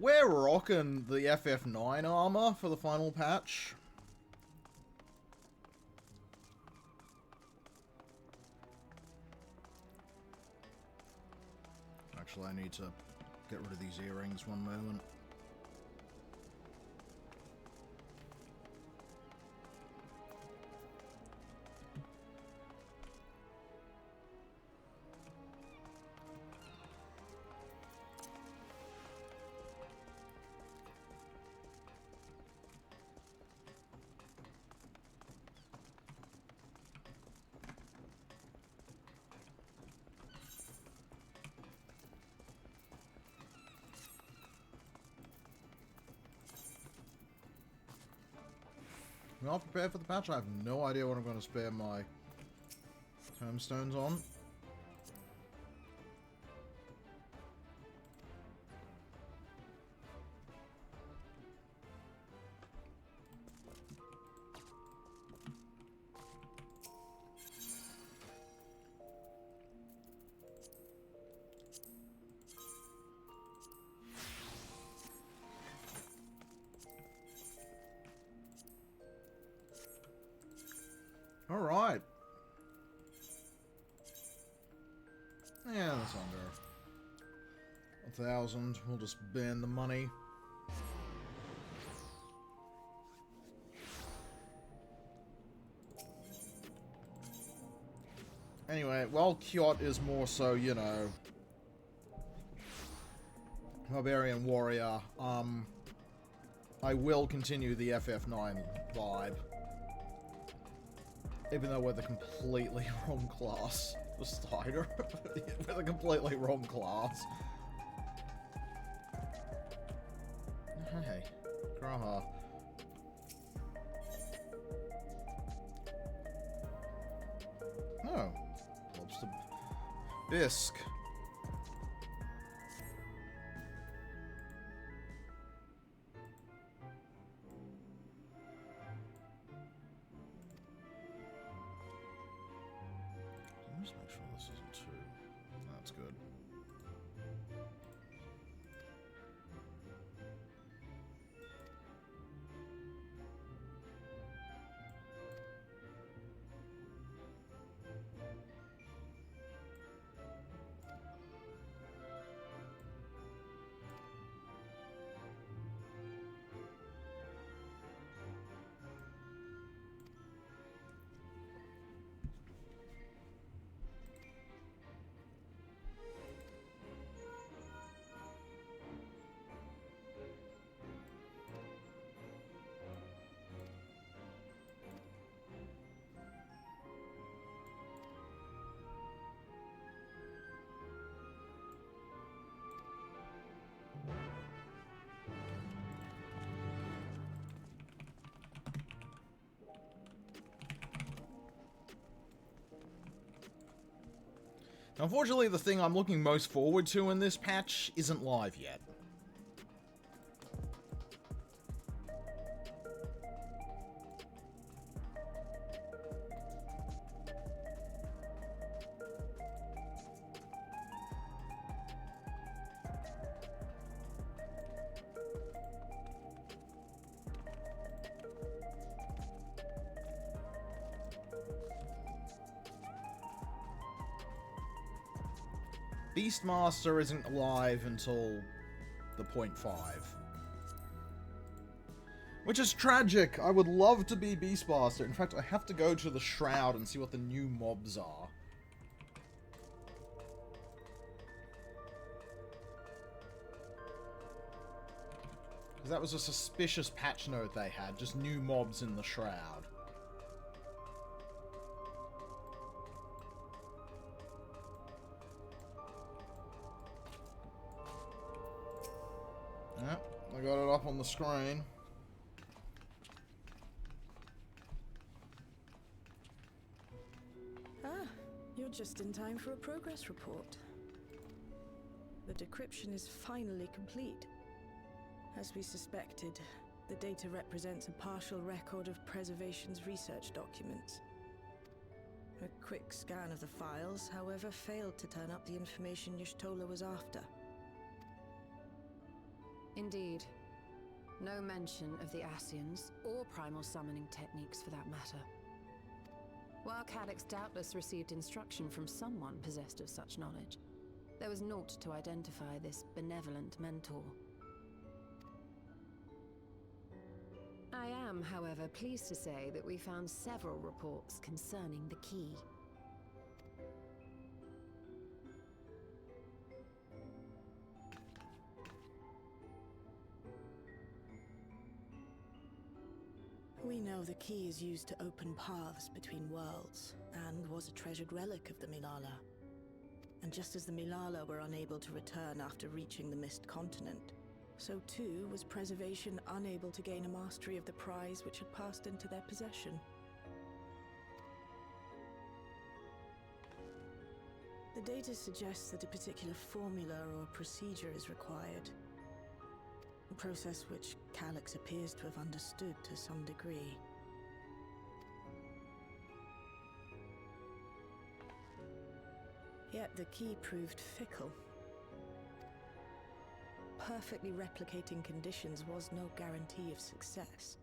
We're rocking the FF9 armor for the final patch. Actually, I need to get rid of these earrings one moment. I'm not prepared for the patch. I have no idea what I'm going to spare my tombstones on. Alright. Yeah, that's under 1,000. We'll just ban the money. Anyway, while Kyot is more so, you know, Barbarian Warrior, I will continue the FF9 vibe. Even though we're the completely wrong class for Strider. We're the completely wrong class. Hey, Graha. No. Lobster bisque. Just make sure this isn't too. That's good. Unfortunately, the thing I'm looking most forward to in this patch isn't live yet. Beastmaster isn't live until the 0.5. Which is tragic. I would love to be Beastmaster. In fact, I have to go to the Shroud and see what the new mobs are. Because that was a suspicious patch note they had. Just new mobs in the Shroud. Yep, I got it up on the screen. Ah, you're just in time for a progress report. The decryption is finally complete. As we suspected, the data represents a partial record of Preservation's research documents. A quick scan of the files, however, failed to turn up the information Y'shtola was after. Indeed. No mention of the Ascians, or primal summoning techniques for that matter. While Calyx doubtless received instruction from someone possessed of such knowledge, there was naught to identify this benevolent mentor. I am, however, pleased to say that we found several reports concerning the key. We know the key is used to open paths between worlds, and was a treasured relic of the Milala. And just as the Milala were unable to return after reaching the Mist Continent, so too was Preservation unable to gain a mastery of the prize which had passed into their possession. The data suggests that a particular formula or procedure is required. A process which Calyx appears to have understood to some degree. Yet the key proved fickle. Perfectly replicating conditions was no guarantee of success.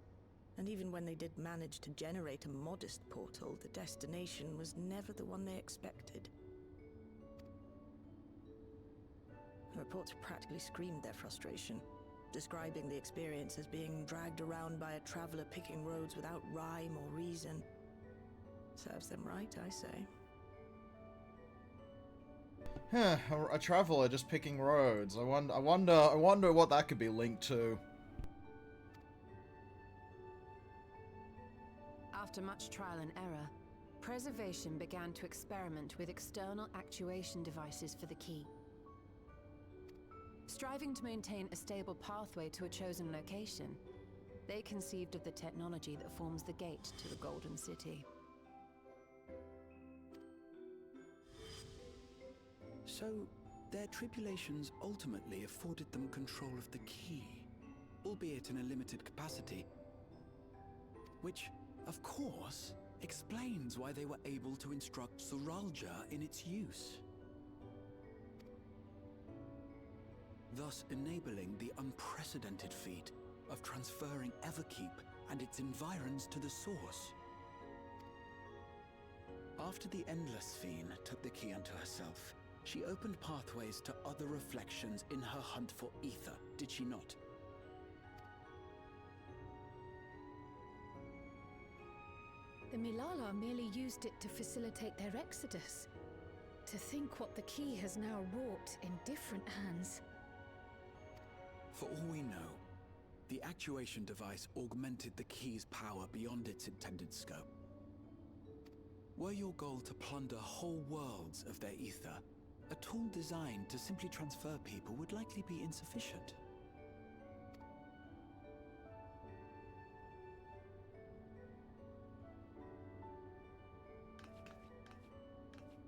And even when they did manage to generate a modest portal, the destination was never the one they expected. The reports practically screamed their frustration, describing the experience as being dragged around by a traveler picking roads without rhyme or reason. Serves them right, I say. Huh, a traveler just picking roads. I wonder what that could be linked to. After much trial and error, Preservation began to experiment with external actuation devices for the key. Striving to maintain a stable pathway to a chosen location, they conceived of the technology that forms the gate to the Golden City. So, their tribulations ultimately afforded them control of the key, albeit in a limited capacity. Which, of course, explains why they were able to instruct Suralja in its use. Thus enabling the unprecedented feat of transferring Everkeep and its environs to the source. After the Endless Fiend took the key unto herself, she opened pathways to other reflections in her hunt for ether, did she not? The Milala merely used it to facilitate their exodus. To think what the key has now wrought in different hands. For all we know, the actuation device augmented the key's power beyond its intended scope. Were your goal to plunder whole worlds of their ether, a tool designed to simply transfer people would likely be insufficient.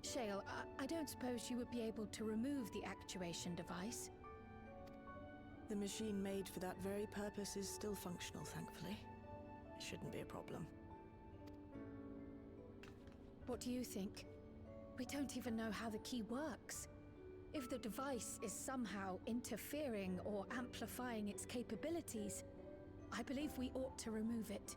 Shale, I don't suppose you would be able to remove the actuation device? The machine made for that very purpose is still functional, thankfully. It shouldn't be a problem. What do you think? We don't even know how the key works. If the device is somehow interfering or amplifying its capabilities, I believe we ought to remove it.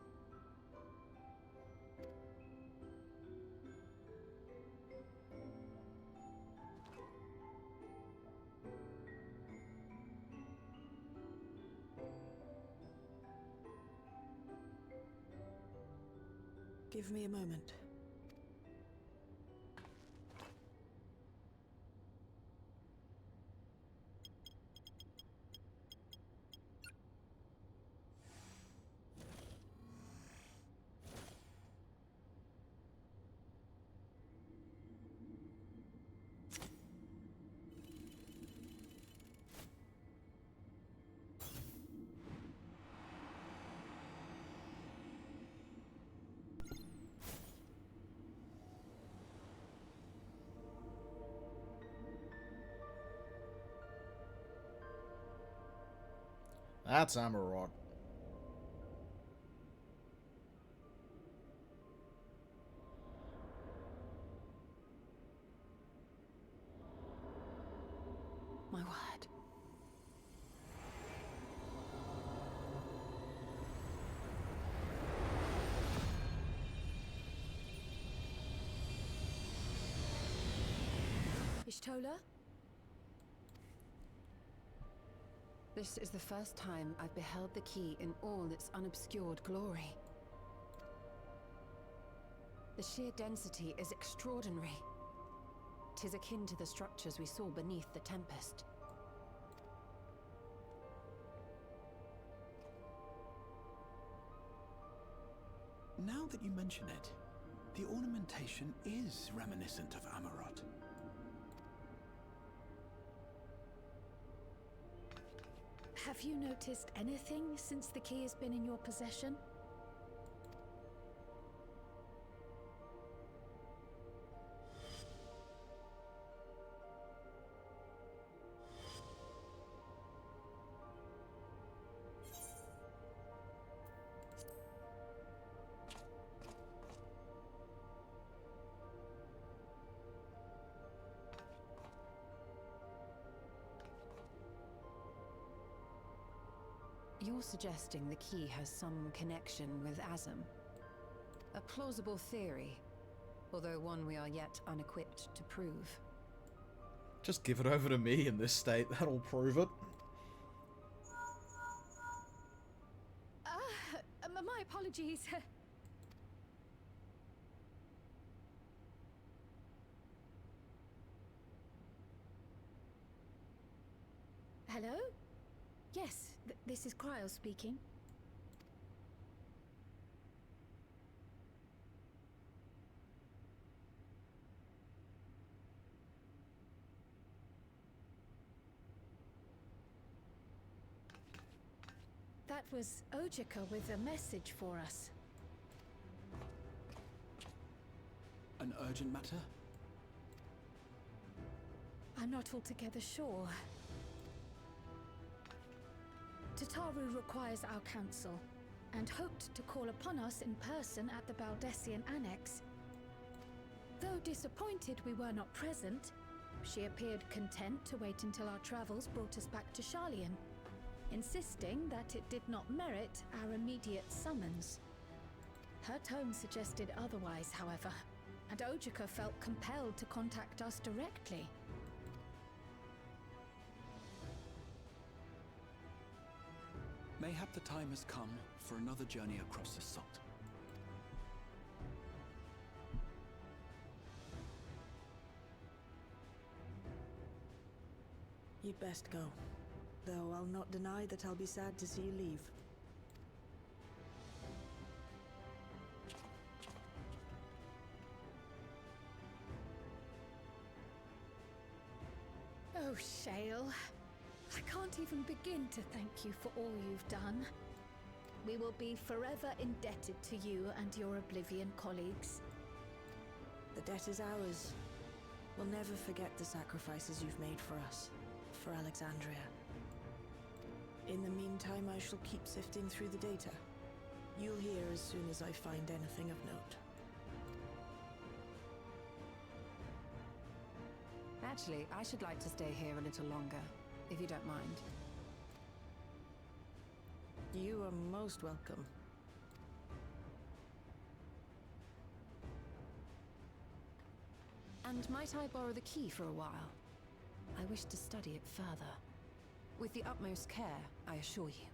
Give me a moment. That's Amarok. My word. Ishtola? This is the first time I've beheld the key in all its unobscured glory. The sheer density is extraordinary. 'Tis akin to the structures we saw beneath the Tempest. Now that you mention it, the ornamentation is reminiscent of Amarot. Have you noticed anything since the key has been in your possession? You're suggesting the key has some connection with Azam. A plausible theory, although one we are yet unequipped to prove. Just give it over to me in this state, that'll prove it. My apologies. Hello? Yes, this is Cryo speaking. That was Ojika with a message for us. An urgent matter? I'm not altogether sure. Tataru requires our counsel, and hoped to call upon us in person at the Baldessian Annex. Though disappointed we were not present, she appeared content to wait until our travels brought us back to Sharlayan, insisting that it did not merit our immediate summons. Her tone suggested otherwise, however, and Ojika felt compelled to contact us directly. Mayhap the time has come for another journey across the salt. You'd best go. Though I'll not deny that I'll be sad to see you leave. Oh, Shale. I can't even begin to thank you for all you've done. We will be forever indebted to you and your Oblivion colleagues. The debt is ours. We'll never forget the sacrifices you've made for us, for Alexandria. In the meantime, I shall keep sifting through the data. You'll hear as soon as I find anything of note. Actually, I should like to stay here a little longer, if you don't mind. You are most welcome. And might I borrow the key for a while? I wish to study it further. With the utmost care, I assure you.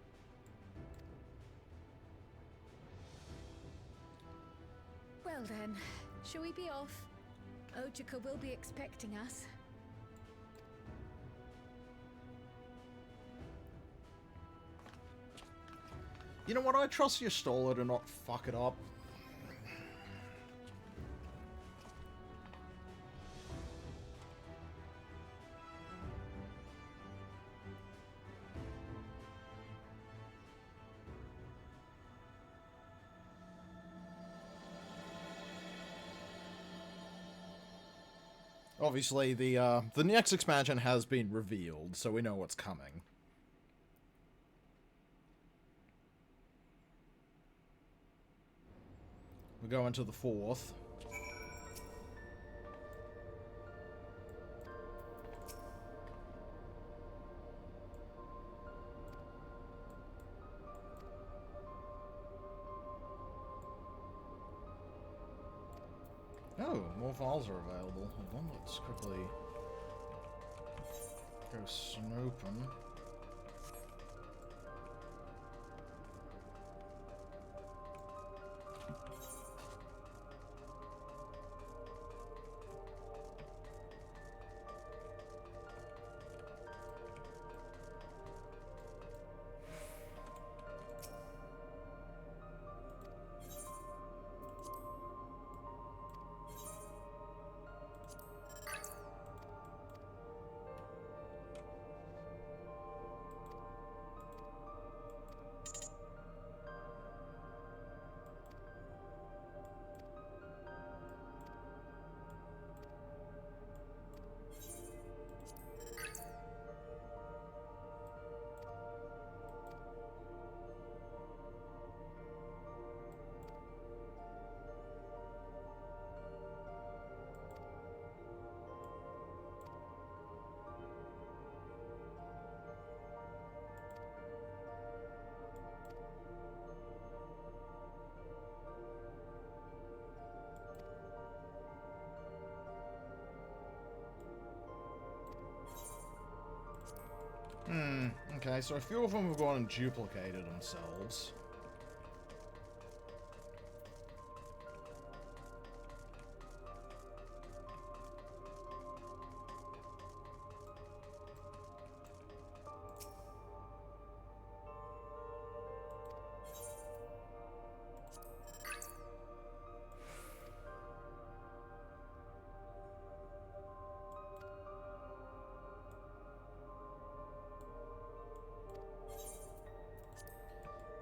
Well then, shall we be off? Ojika will be expecting us. You know what, I trust your Stoller to not fuck it up. Obviously, the next expansion has been revealed, so we know what's coming. We go into the 4th. Oh, more files are available. Hold on, let's quickly Go snooping. Okay, so a few of them have gone and duplicated themselves.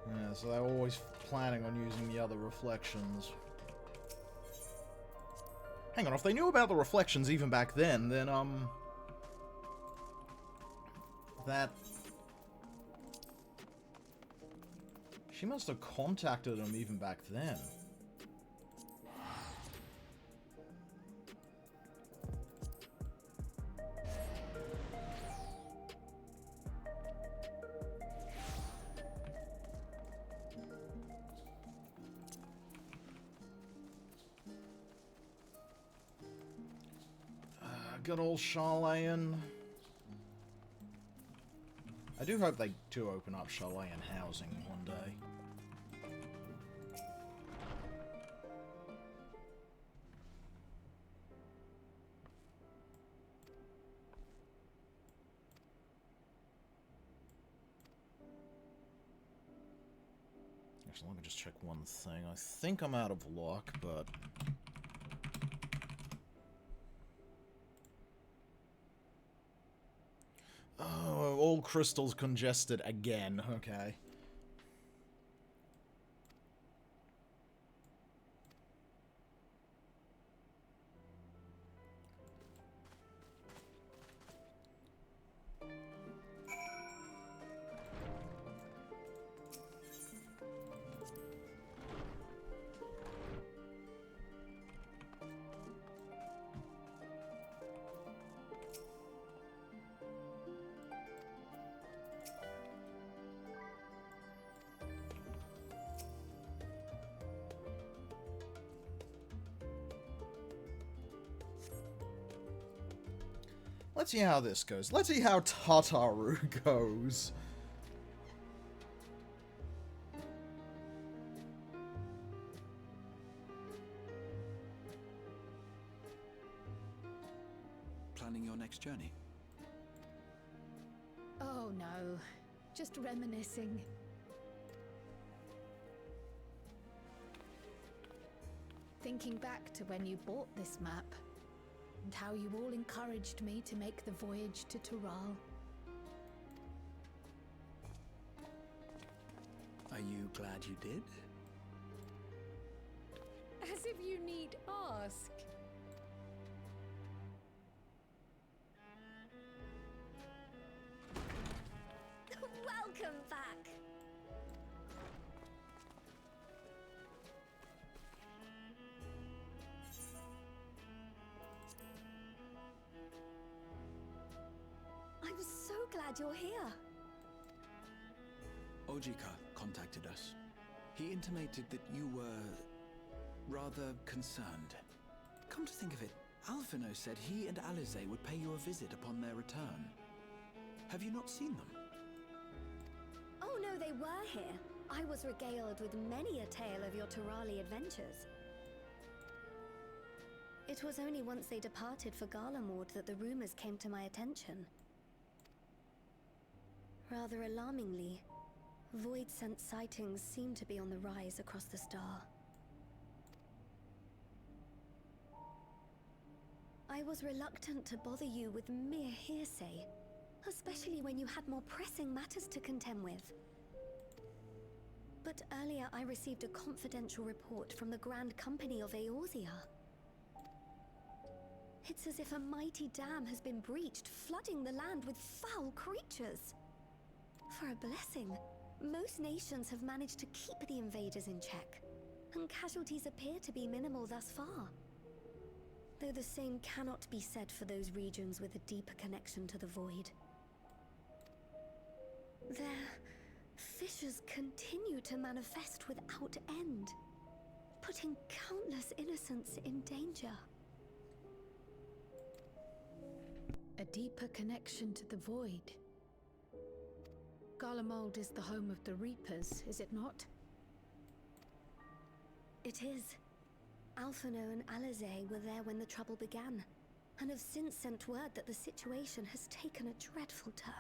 Yeah, so they're always planning on using the other reflections. Hang on, if they knew about the reflections even back then, that... She must have contacted them even back then. Good old Charlayan. I do hope they do open up Charlayan housing one day. Actually, let me just check one thing. I think I'm out of luck, but... Oh, all crystals congested again. Okay. Let's see how this goes. Let's see how Tataru goes. Planning your next journey? Oh no, just reminiscing. Thinking back to when you bought this map, and how you all encouraged me to make the voyage to Tural. Are you glad you did? As if you need ask. Welcome back. I'm so glad you're here. Ojika contacted us. He intimated that you were rather concerned. Come to think of it, Alphino said he and Alize would pay you a visit upon their return. Have you not seen them? Oh no, they were here. I was regaled with many a tale of your Turali adventures. It was only once they departed for Garlemord that the rumors came to my attention. Rather alarmingly, void-sent sightings seem to be on the rise across the star. I was reluctant to bother you with mere hearsay, especially when you had more pressing matters to contend with. But earlier I received a confidential report from the Grand Company of Eorzea. It's as if a mighty dam has been breached, flooding the land with foul creatures. For a blessing, most nations have managed to keep the invaders in check, and casualties appear to be minimal thus far. Though the same cannot be said for those regions with a deeper connection to the void. Their fissures continue to manifest without end, putting countless innocents in danger. A deeper connection to the void. Garlemald is the home of the Reapers, is it not? It is. Alphino and Alizé were there when the trouble began, and have since sent word that the situation has taken a dreadful turn.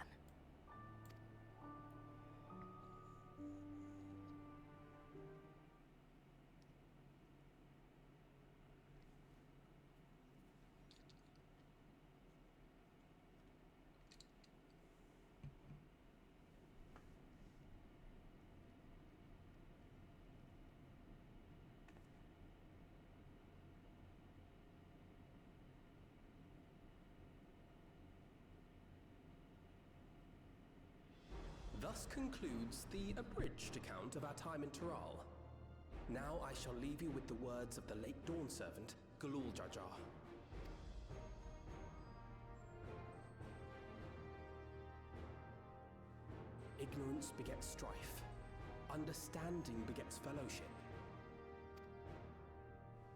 Thus concludes the abridged account of our time in Tural. Now I shall leave you with the words of the late Dawn Servant, Galul Jajar. Ignorance begets strife. Understanding begets fellowship.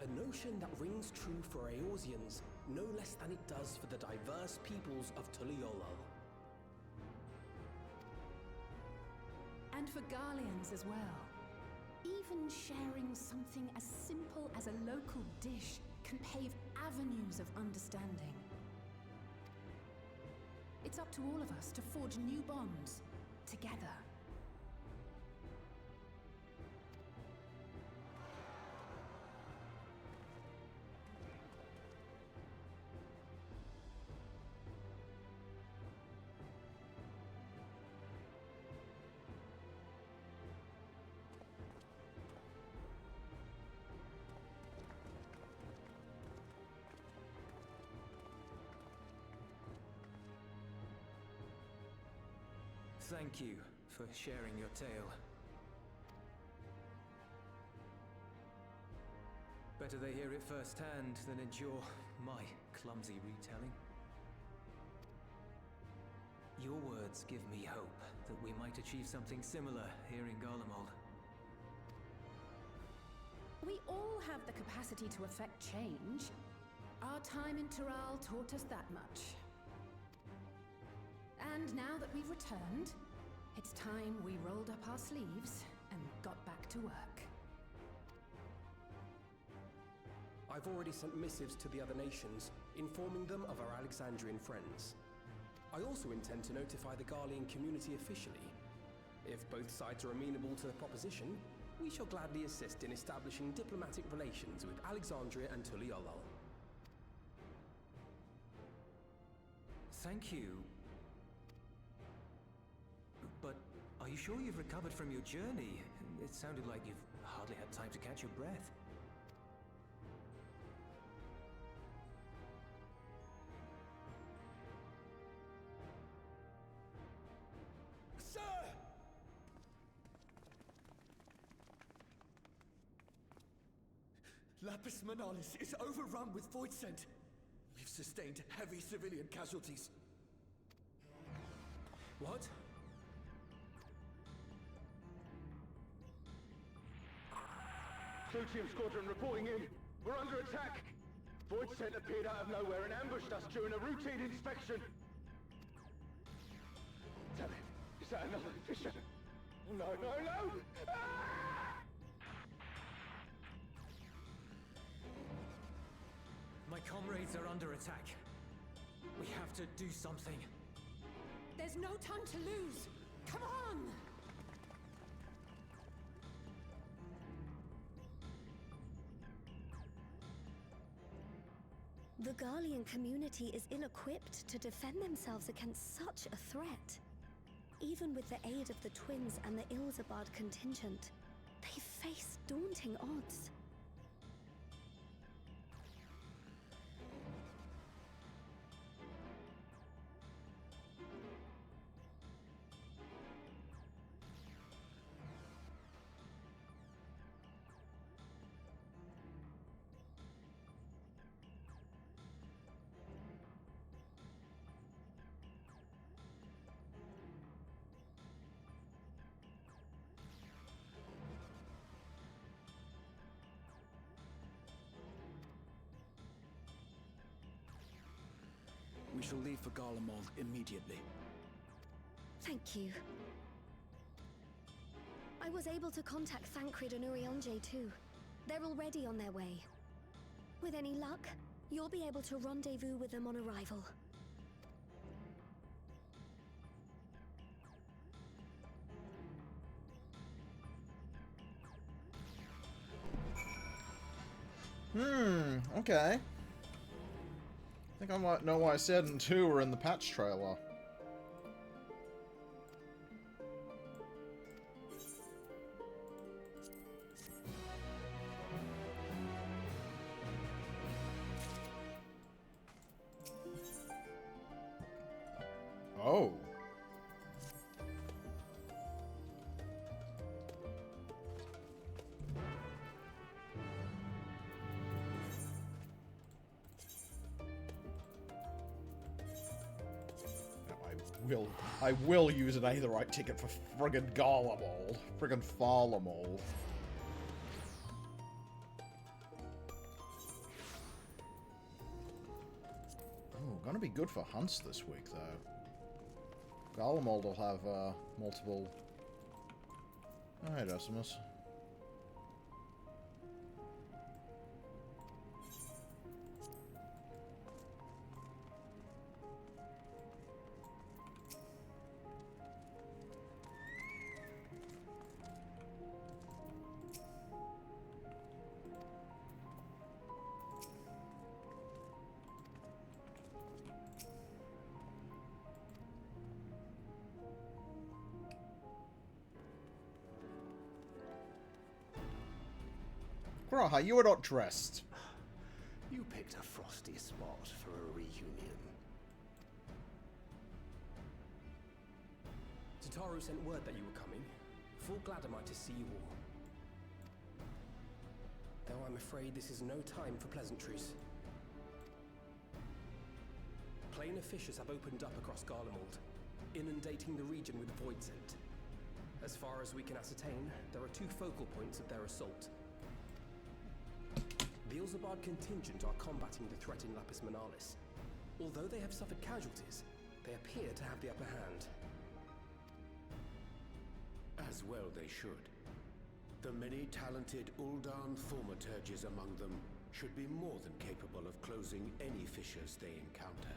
A notion that rings true for Eorzeans no less than it does for the diverse peoples of Tuliolol. And for Garleans as well. Even sharing something as simple as a local dish can pave avenues of understanding. It's up to all of us to forge new bonds, together. Thank you for sharing your tale. Better they hear it firsthand than endure my clumsy retelling. Your words give me hope that we might achieve something similar here in Garlemald. We all have the capacity to affect change. Our time in Tural taught us that much. And now that we've returned, it's time we rolled up our sleeves and got back to work. I've already sent missives to the other nations, informing them of our Alexandrian friends. I also intend to notify the Garlean community officially. If both sides are amenable to the proposition, we shall gladly assist in establishing diplomatic relations with Alexandria and Tuliolol. Thank you. But are you sure you've recovered from your journey? It sounded like you've hardly had time to catch your breath. Sir! Lapis Manalis is overrun with void scent. We've sustained heavy civilian casualties. What? Sotium Squadron reporting in. We're under attack. Void Scent appeared out of nowhere and ambushed us during a routine inspection. Damn it. Is that another fisher? No, no, no! Ah! My comrades are under attack. We have to do something. There's no time to lose! Come on! The Garlean community is ill-equipped to defend themselves against such a threat. Even with the aid of the twins and the Ilzabard contingent, they face daunting odds. We shall leave for Garlemald immediately. Thank you. I was able to contact Thancred and Urianger too. They're already on their way. With any luck, you'll be able to rendezvous with them on arrival. Okay. I think I might know why Said and 2 were in the patch trailer. Oh. I will use an Aetherite ticket for friggin' Garlemald. Friggin' Farlemald. Oh, gonna be good for hunts this week, though. Garlemald will have, multiple... Oh, hey, Decimus. Graha, you are not dressed. You picked a frosty spot for a reunion. Tataru sent word that you were coming. Full glad am I to see you all. Though I'm afraid this is no time for pleasantries. Planar fissures have opened up across Garlemald, inundating the region with void scent. As far as we can ascertain, there are 2 focal points of their assault. The Ilzabard contingent are combating the threat in Lapis Manalis. Although they have suffered casualties, they appear to have the upper hand. As well they should. The many talented Uldan thaumaturges among them should be more than capable of closing any fissures they encounter.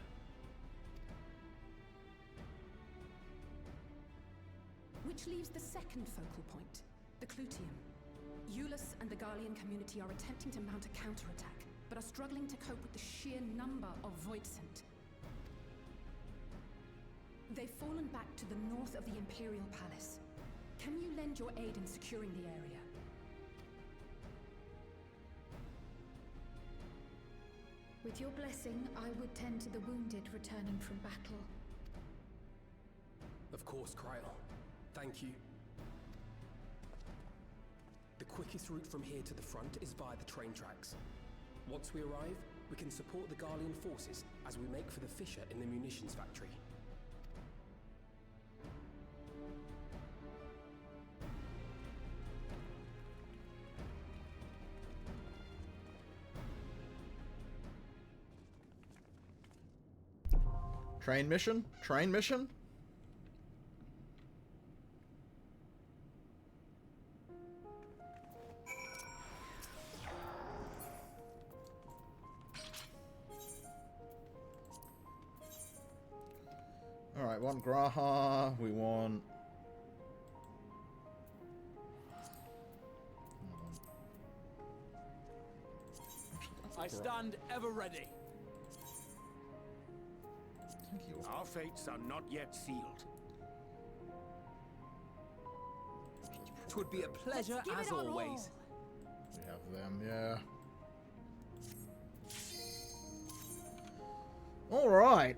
Which leaves the second focal point, the Clutium. Eulus and the Garlean community are attempting to mount a counterattack, but are struggling to cope with the sheer number of void scent. They've fallen back to the north of the Imperial Palace. Can you lend your aid in securing the area? With your blessing, I would tend to the wounded returning from battle. Of course, Kryl. Thank you. The quickest route from here to the front is via the train tracks. Once we arrive, we can support the Garlean forces as we make for the fissure in the munitions factory. Train mission? Train mission? Alright, we want Graha, we want... I stand ever ready. Thank you. Our fates are not yet sealed. Twould be a pleasure as always. We have them, yeah. Alright.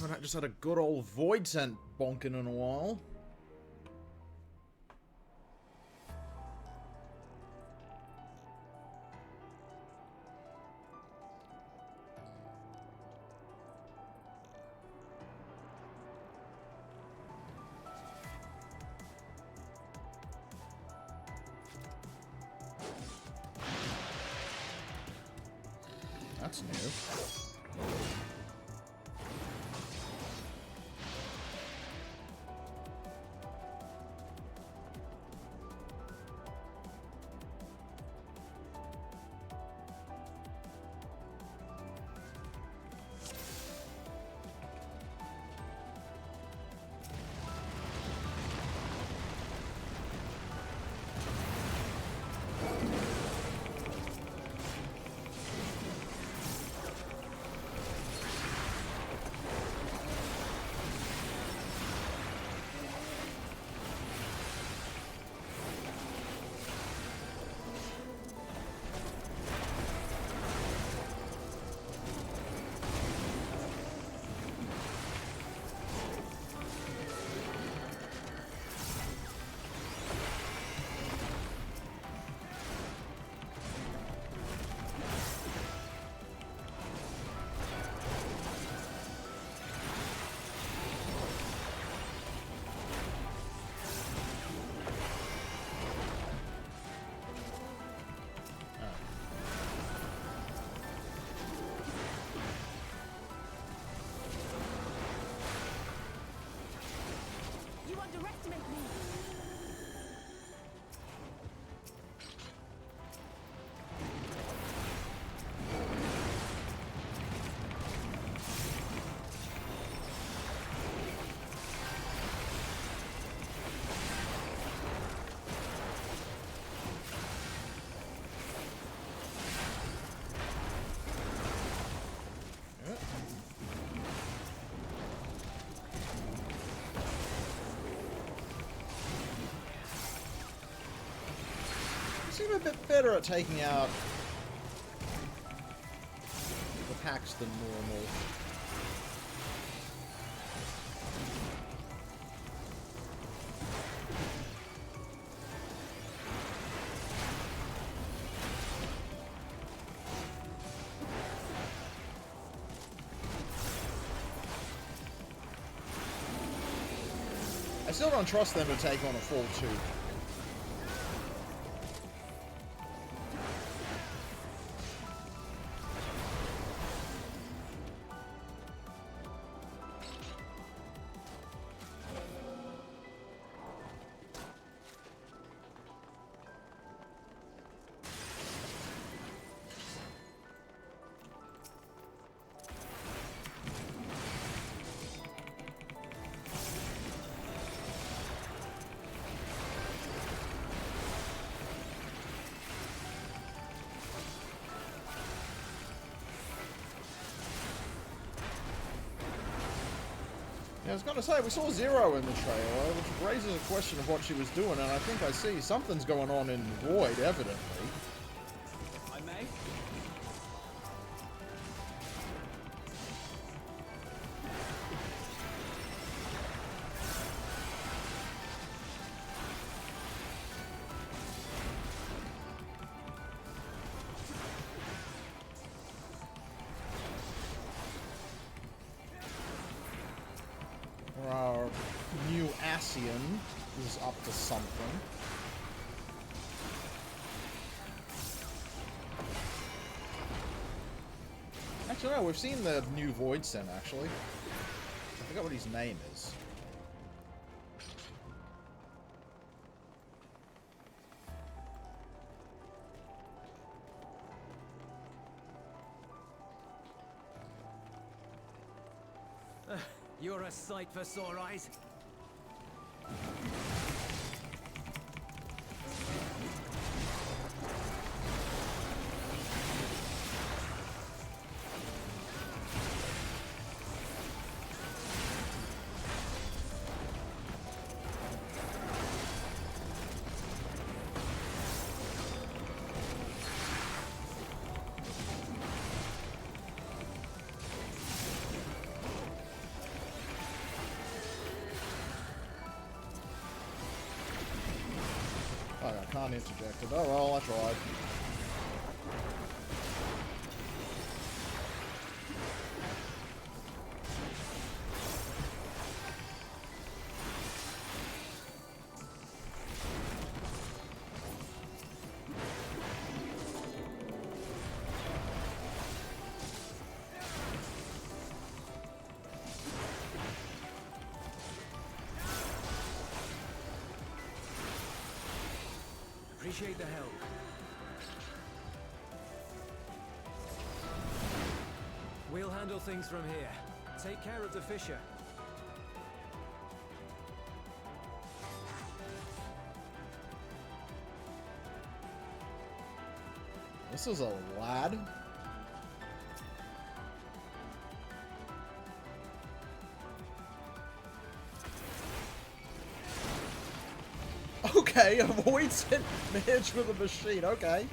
Haven't just had a good old void scent bonking in a while. That's new. You underestimate me! Seem a bit better at taking out the packs than normal. I still don't trust them to take on a full 2. Yeah, I was going to say, we saw Zero in the trailer, which raises a question of what she was doing, and I think I see something's going on in Void, evidently. I may. Our new Asian is up to something. Actually, no, we've seen the new Void Sen, actually. I forgot what his name is. You're a sight for sore eyes. Oh, I can't interject it. Oh well, I tried. Appreciate the help. We'll handle things from here. Take care of the Fisher. This is a lad. Okay, avoids it mage with a machine, okay.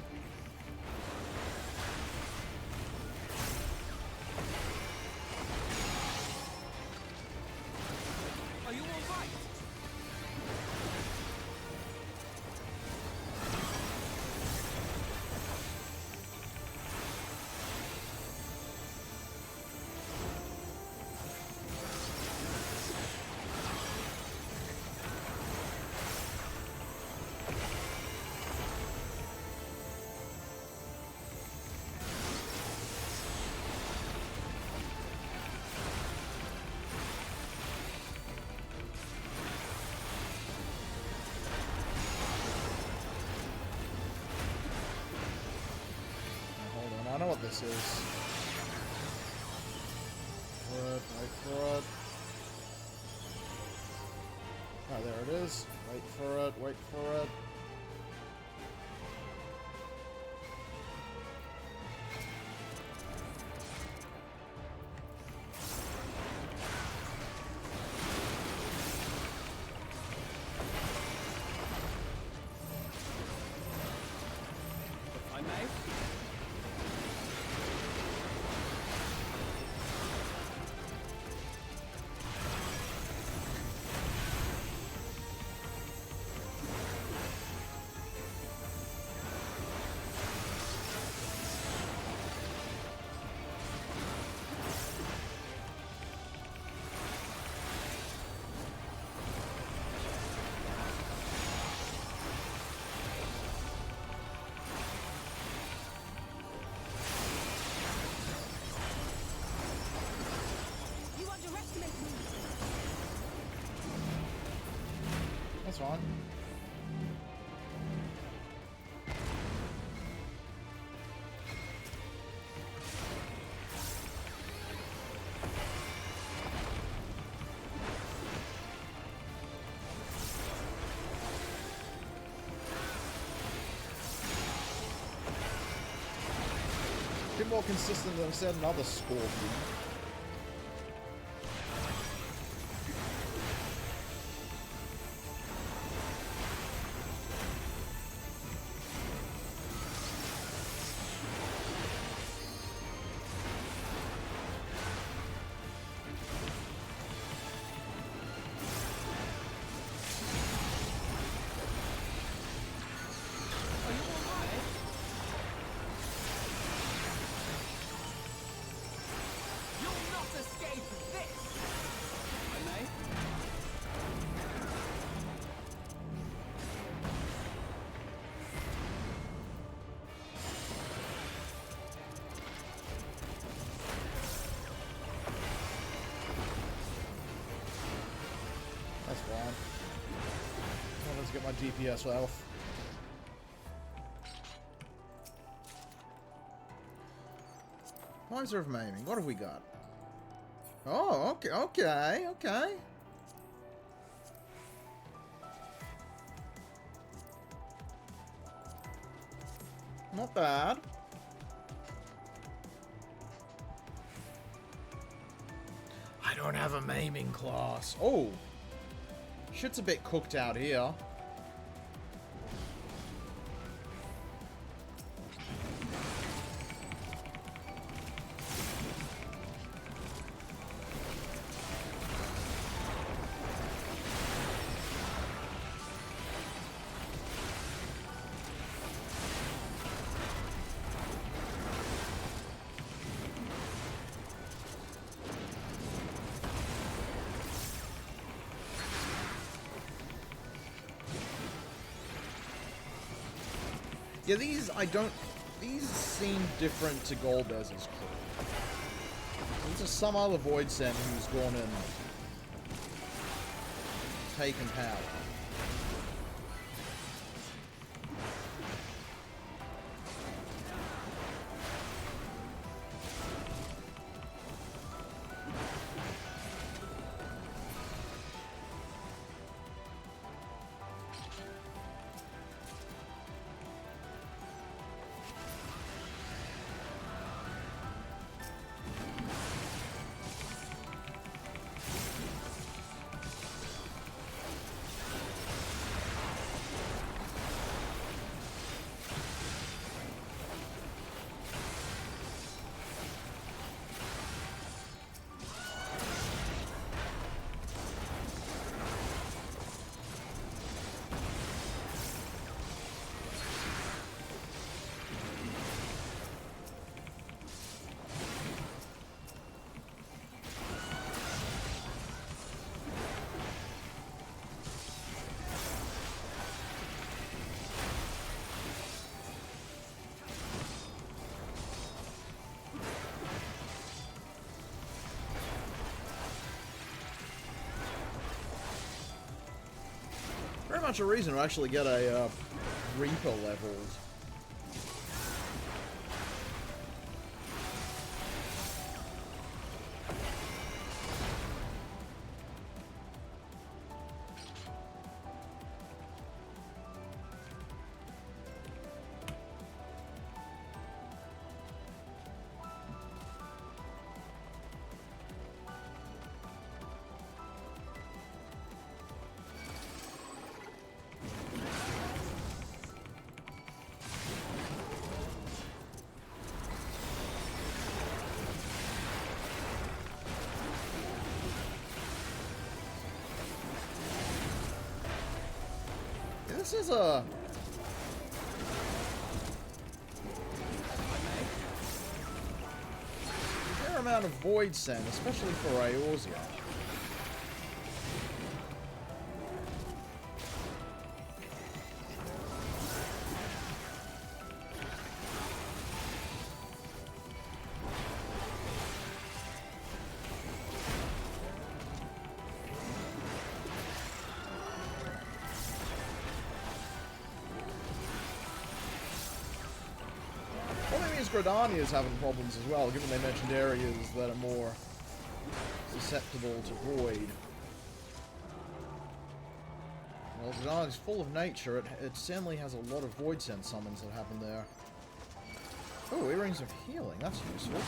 Are you all right? I know what this is. Wait for it. Oh, there it is. Wait for it, wait for it. If I may. That's fine. Bit more consistent than I said another scorpion. That's fine. Well, let's get my DPS health. Miser of Maiming. What have we got? Oh, okay, okay, okay. Not bad. I don't have a maiming class. Oh. Shit's a bit cooked out here. Yeah, these seem different to Golbez's crew. These are some other Void Sen who's gone and taken power. Very much a reason to actually get a Reaper leveled. This is a fair amount of Void Sen, especially for Eorzea. Gridania's having problems as well, given they mentioned areas that are more susceptible to void. Well, Gridania's full of nature. It certainly has a lot of Void Sen summons that happen there. Oh, Earrings of Healing. That's useful.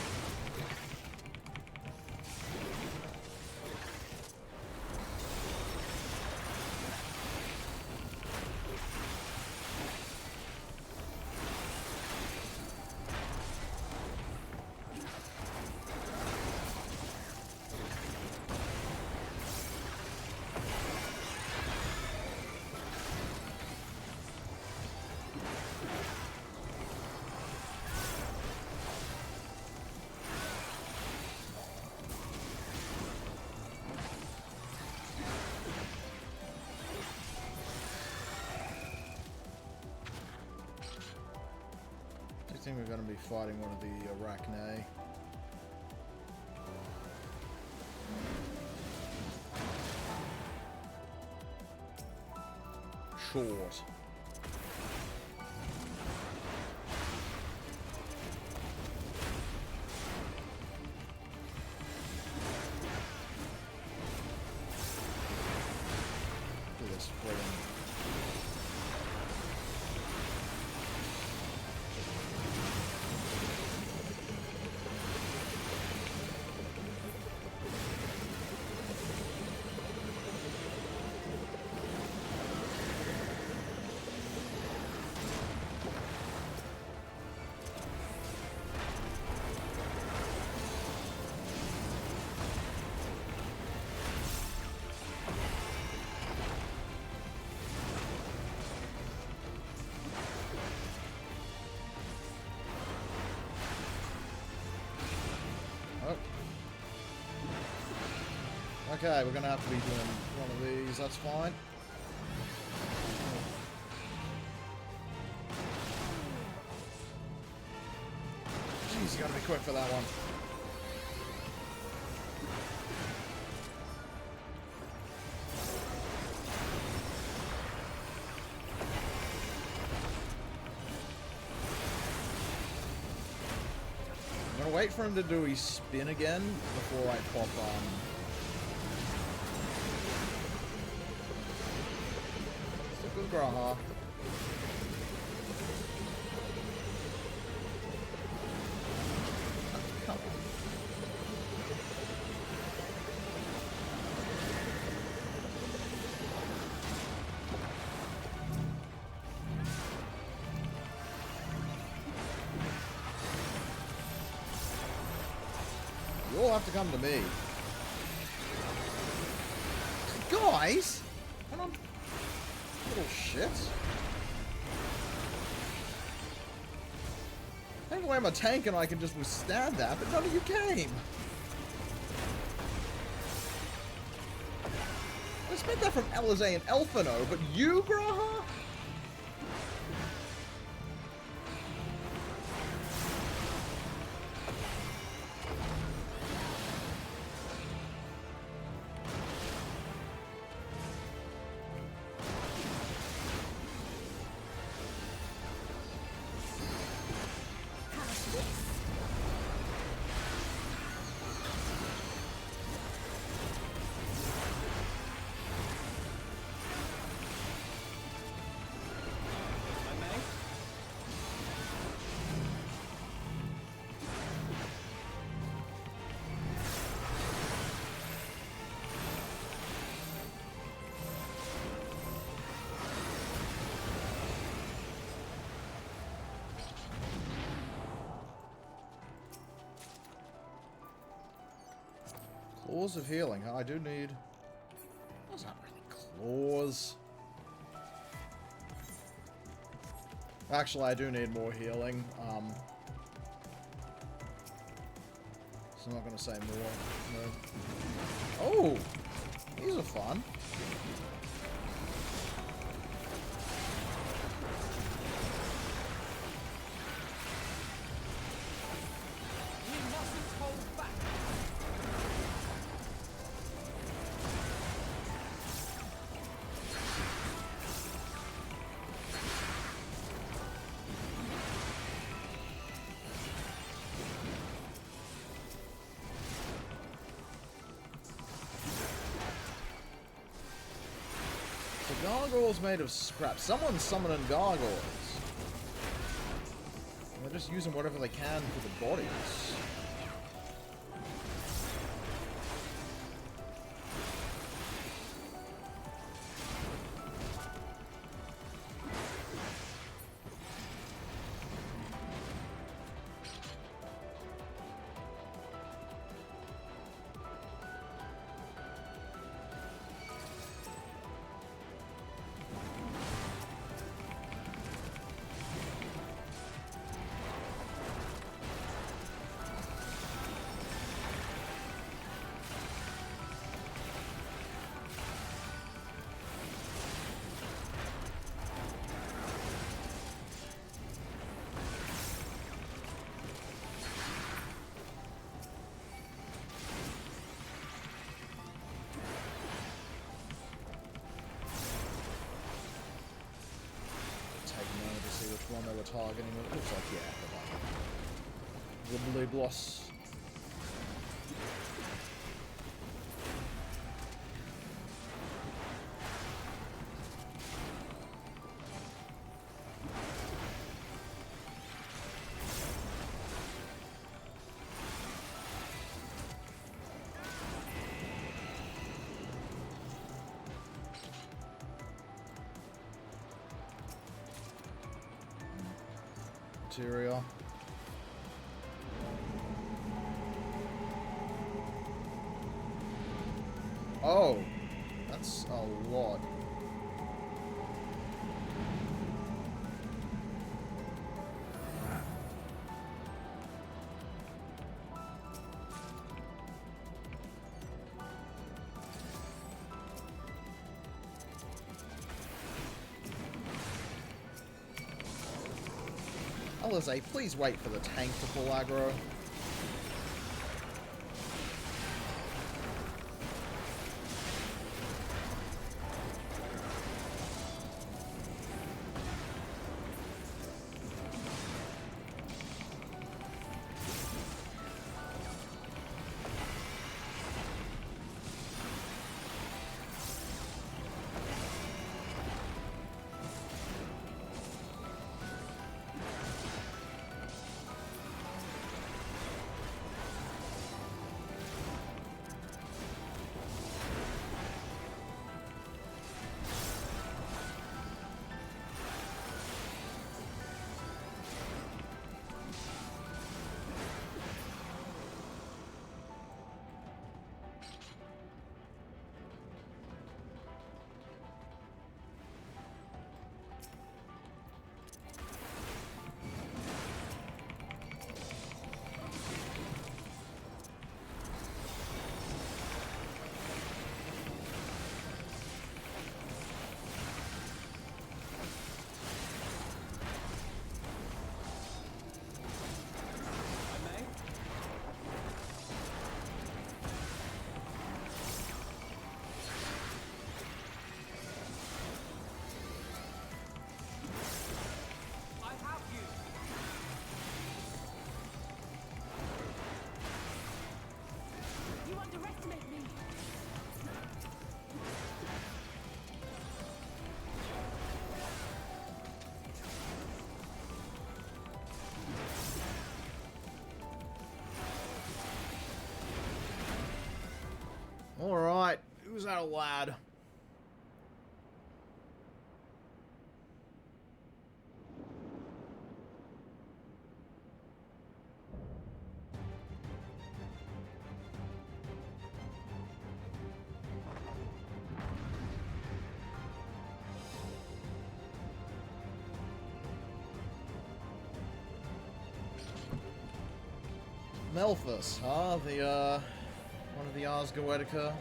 I think we're going to be fighting one of the Arachne. Short. Okay, we're gonna have to be doing one of these, that's fine. Jeez, you gotta be quick for that one. I'm gonna wait for him to do his spin again before I pop It's a good Graha. Come on. You'll have to come to me. Guys! Come on. Little shit. Thankfully I'm a tank and I can just withstand that, but none of you came. I expect that from Alizé and Elfino, but you, Graha? Claws of healing, huh? I do need... Those aren't really claws. Actually, I do need more healing. So I'm not going to say more. No. Oh! These are fun. Gargoyles made of scrap. Someone's summoning gargoyles. And they're just using whatever they can for the bodies. One they were targeting. It looks like, yeah, the blue bloss. Material. Oh, that's a lot. Alizé, please wait for the tank to pull aggro. Alright, who's that lad? Melphus, huh? The, one of the Ars Goetica.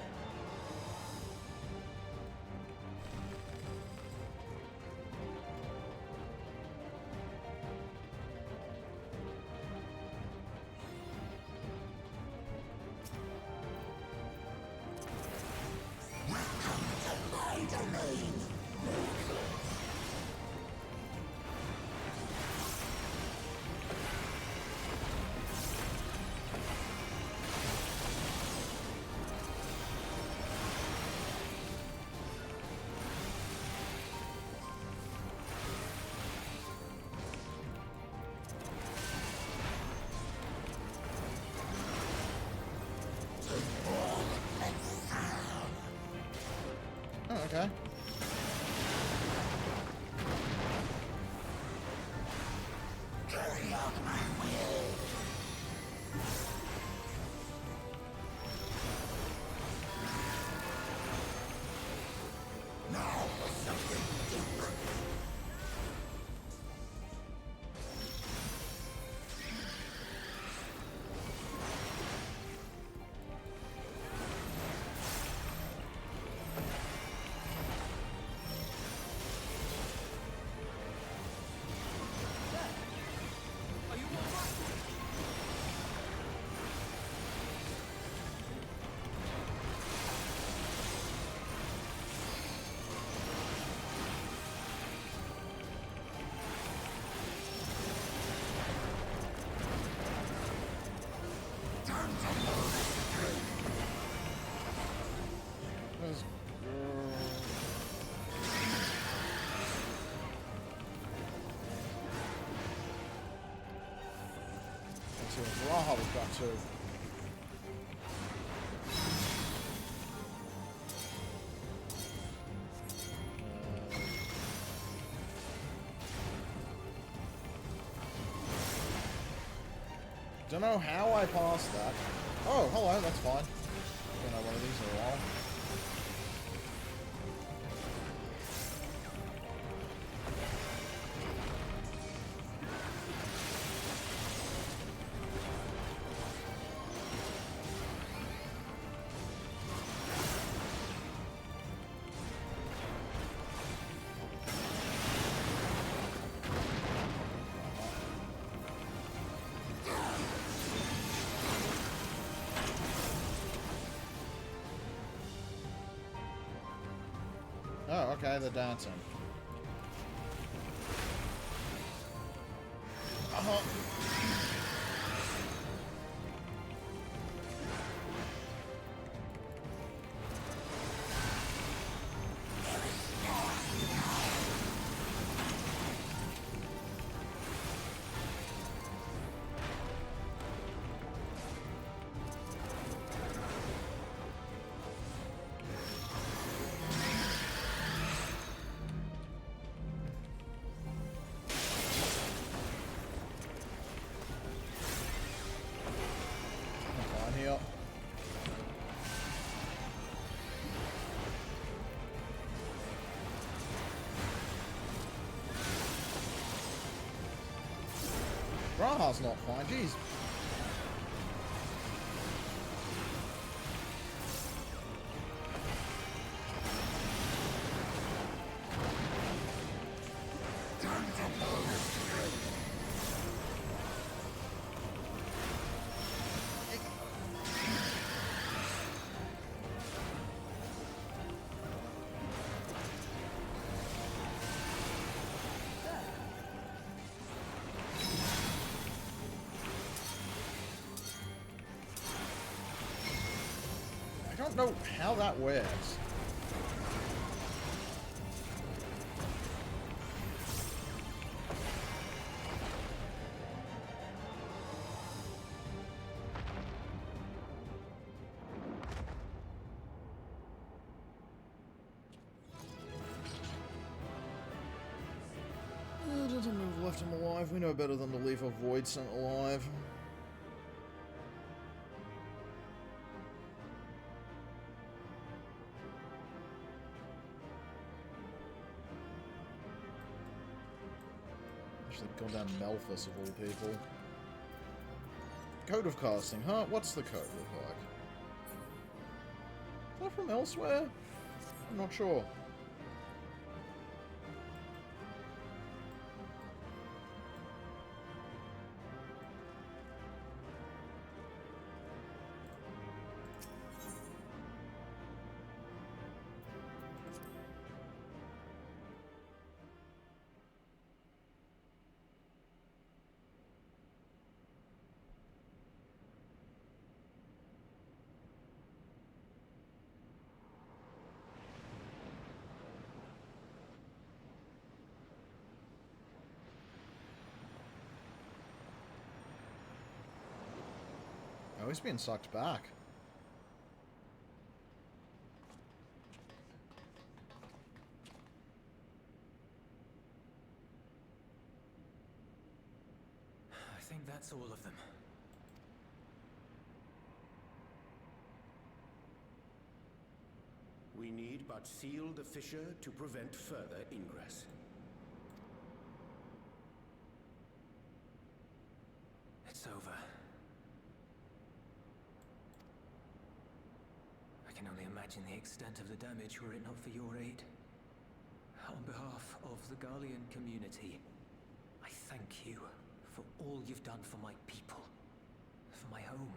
Okay. Carry out my will. Now for something different. Raha was got too. Don't know how I passed that. Oh, hello, that's fine. Don't know one of these in a while. Okay, they're dancing. Here. Braha's not fine, jeez. I don't know how that works. Doesn't have left him alive. We know better than to leave a void sent alive. Actually, goddamn Melphus of all people. Code of casting, huh? What's the code look like? Is that from elsewhere? I'm not sure. Oh, he's being sucked back. I think that's all of them. We need but seal the fissure to prevent further ingress. It's over. I can only imagine the extent of the damage were it not for your aid. On behalf of the Garlean community, I thank you for all you've done for my people, for my home.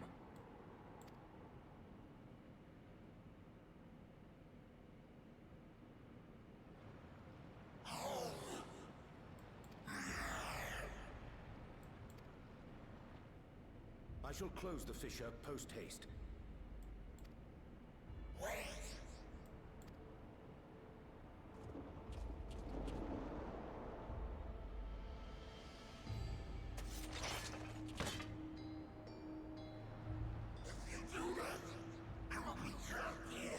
I shall close the fissure post-haste. Wait! If you do that, I will be trapped here.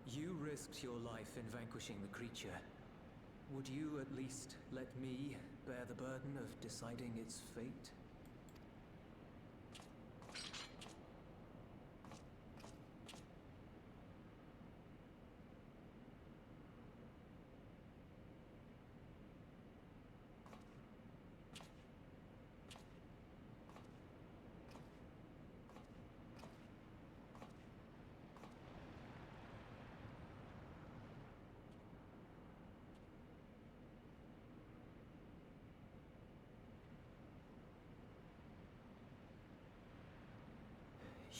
You risked your life in vanquishing the creature. Would you at least let me bear the burden of deciding its fate?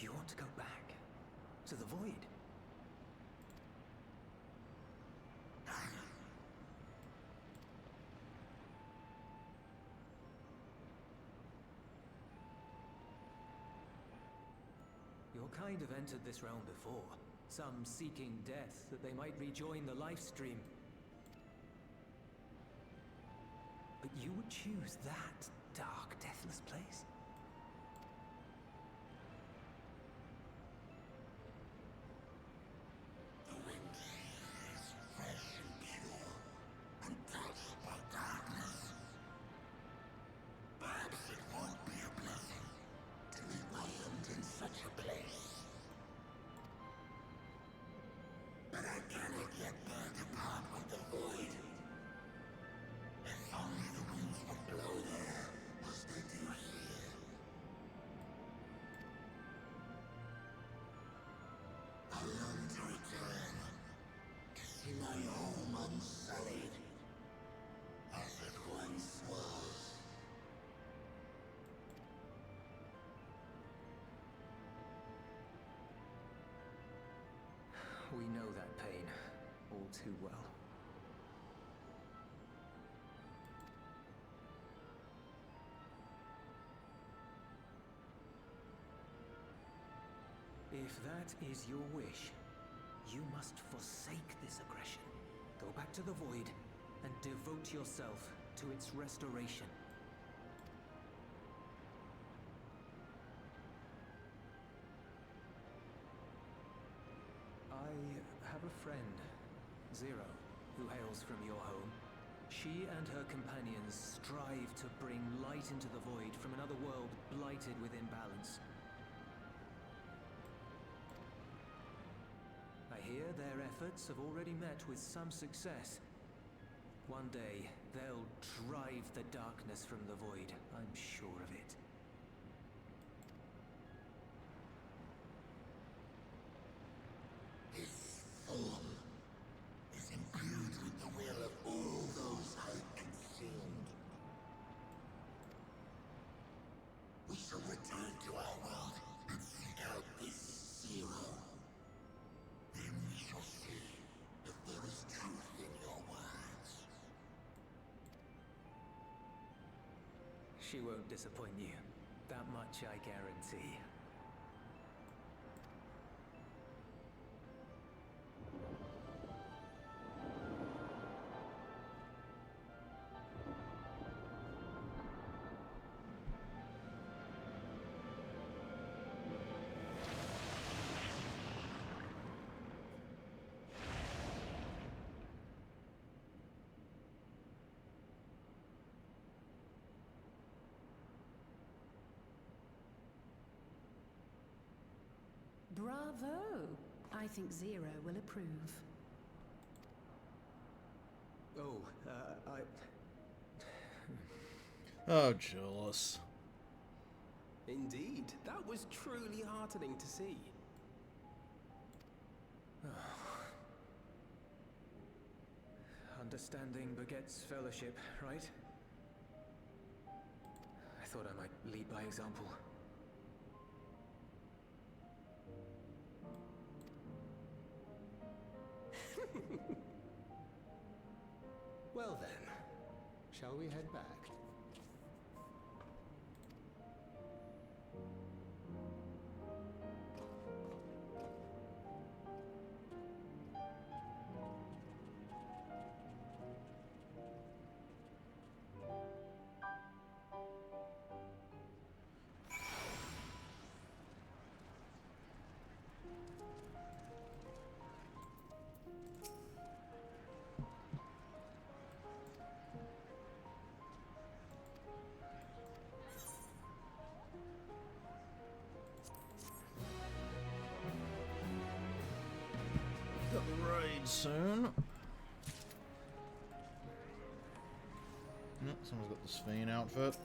You want to go back? To the void? Your kind have entered this realm before. Some seeking death that they might rejoin the life stream. But you would choose that dark, deathless place? The wind is fresh and pure, untouched by darkness. Perhaps it won't be a blessing to leave my end in such a place. But I cannot yet bear to part with the void. If only the winds would blow there, as they do here. I long to return, to see my home unsullied, as it once was. We know that pain all too well. If that is your wish, you must forsake this aggression. Go back to the void and devote yourself to its restoration. I have a friend, Zero, who hails from your home. She and her companions strive to bring light into the void from another world blighted with imbalance. I hear their efforts have already met with some success. One day, they'll drive the darkness from the void, I'm sure of it. This form is imbued with the will of all those I consumed. We shall return to our world and seek out this Zero. Then we shall see if there is truth in your words. She won't disappoint you. That much I guarantee. Bravo! I think Zero will approve. Oh, Oh, jealous. Indeed, that was truly heartening to see. Understanding begets fellowship, right? I thought I might lead by example. Well then, shall we head back? Got the raid soon. Yep, someone's got the Sphene outfit.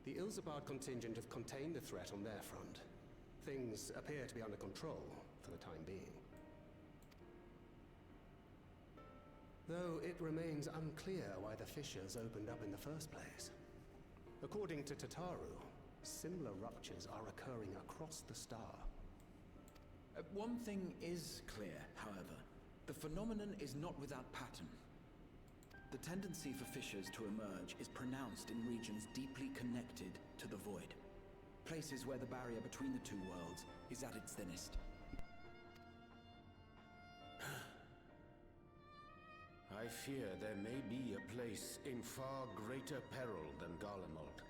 The Ilzabard contingent have contained the threat on their front. Things appear to be under control for the time being. Though it remains unclear why the fissures opened up in the first place. According to Tataru, similar ruptures are occurring across the star. One thing is clear, however. The phenomenon is not without pattern. The tendency for fissures to emerge is pronounced in regions deeply connected to the void. Places where the barrier between the two worlds is at its thinnest. I fear there may be a place in far greater peril than Garlemald.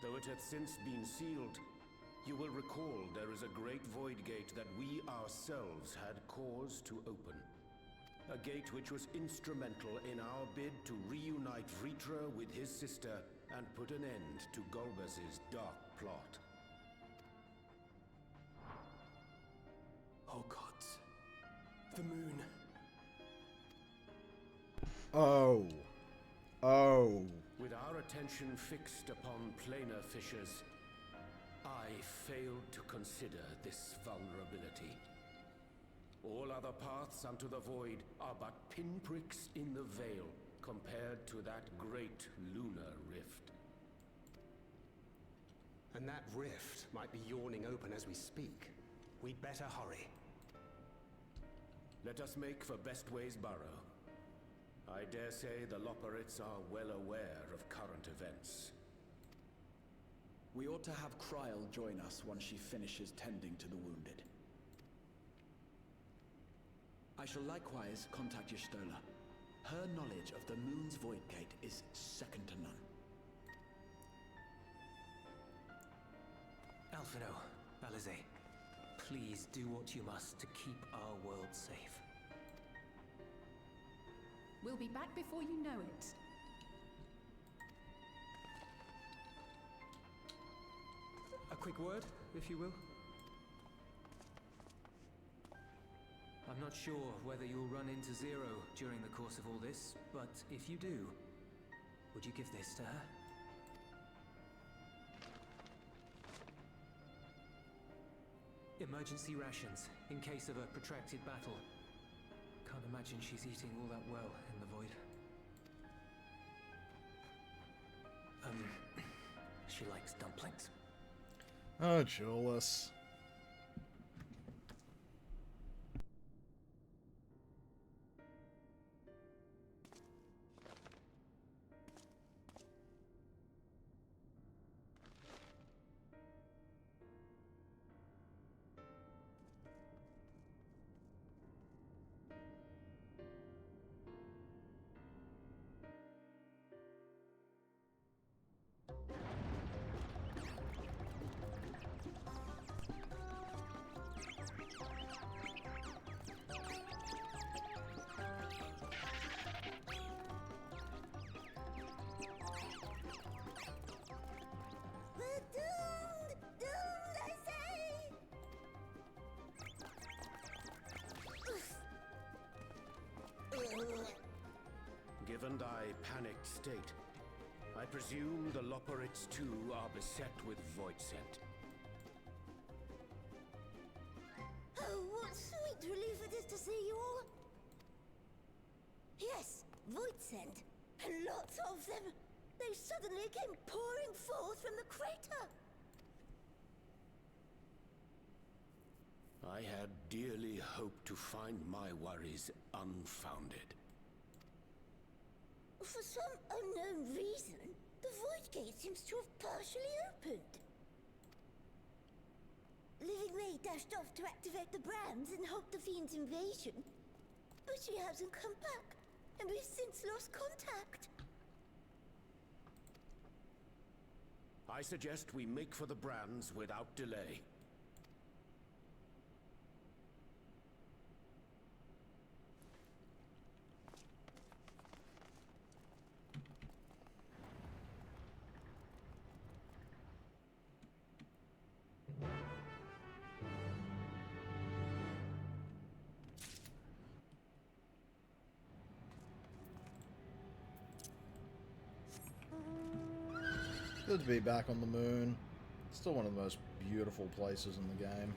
Though it hath since been sealed, you will recall there is a great void gate that we ourselves had cause to open. A gate which was instrumental in our bid to reunite Vritra with his sister and put an end to Golbez's dark plot. Oh gods. The moon. Oh. Oh. With our attention fixed upon planar fissures, I failed to consider this vulnerability. All other paths unto the void are but pinpricks in the veil compared to that great lunar rift. And that rift might be yawning open as we speak. We'd better hurry. Let us make for Best Ways Burrow. I dare say the Loporrits are well aware of current events. We ought to have Kryl join us once she finishes tending to the wounded. I shall likewise contact Y'shtola. Her knowledge of the moon's void gate is second to none. Alphino, Alize, please do what you must to keep our world safe. We'll be back before you know it. A quick word, if you will. I'm not sure whether you'll run into Zero during the course of all this, but if you do, would you give this to her? Emergency rations, in case of a protracted battle. Can't imagine she's eating all that well in the void. She likes dumplings. Oh, Julius. Given thy panicked state, I presume the Loporrits too are beset with void scent. Oh, what sweet relief it is to see you all! Yes, void scent, and lots of them. They suddenly came pouring forth from the crater. I had dearly hoped to find my worries unfounded. For some unknown reason, the void gate seems to have partially opened. Living May dashed off to activate the brands and halt the Fiend's invasion. But she hasn't come back, and we've since lost contact. I suggest we make for the brands without delay. Good to be back on the moon. Still one of the most beautiful places in the game.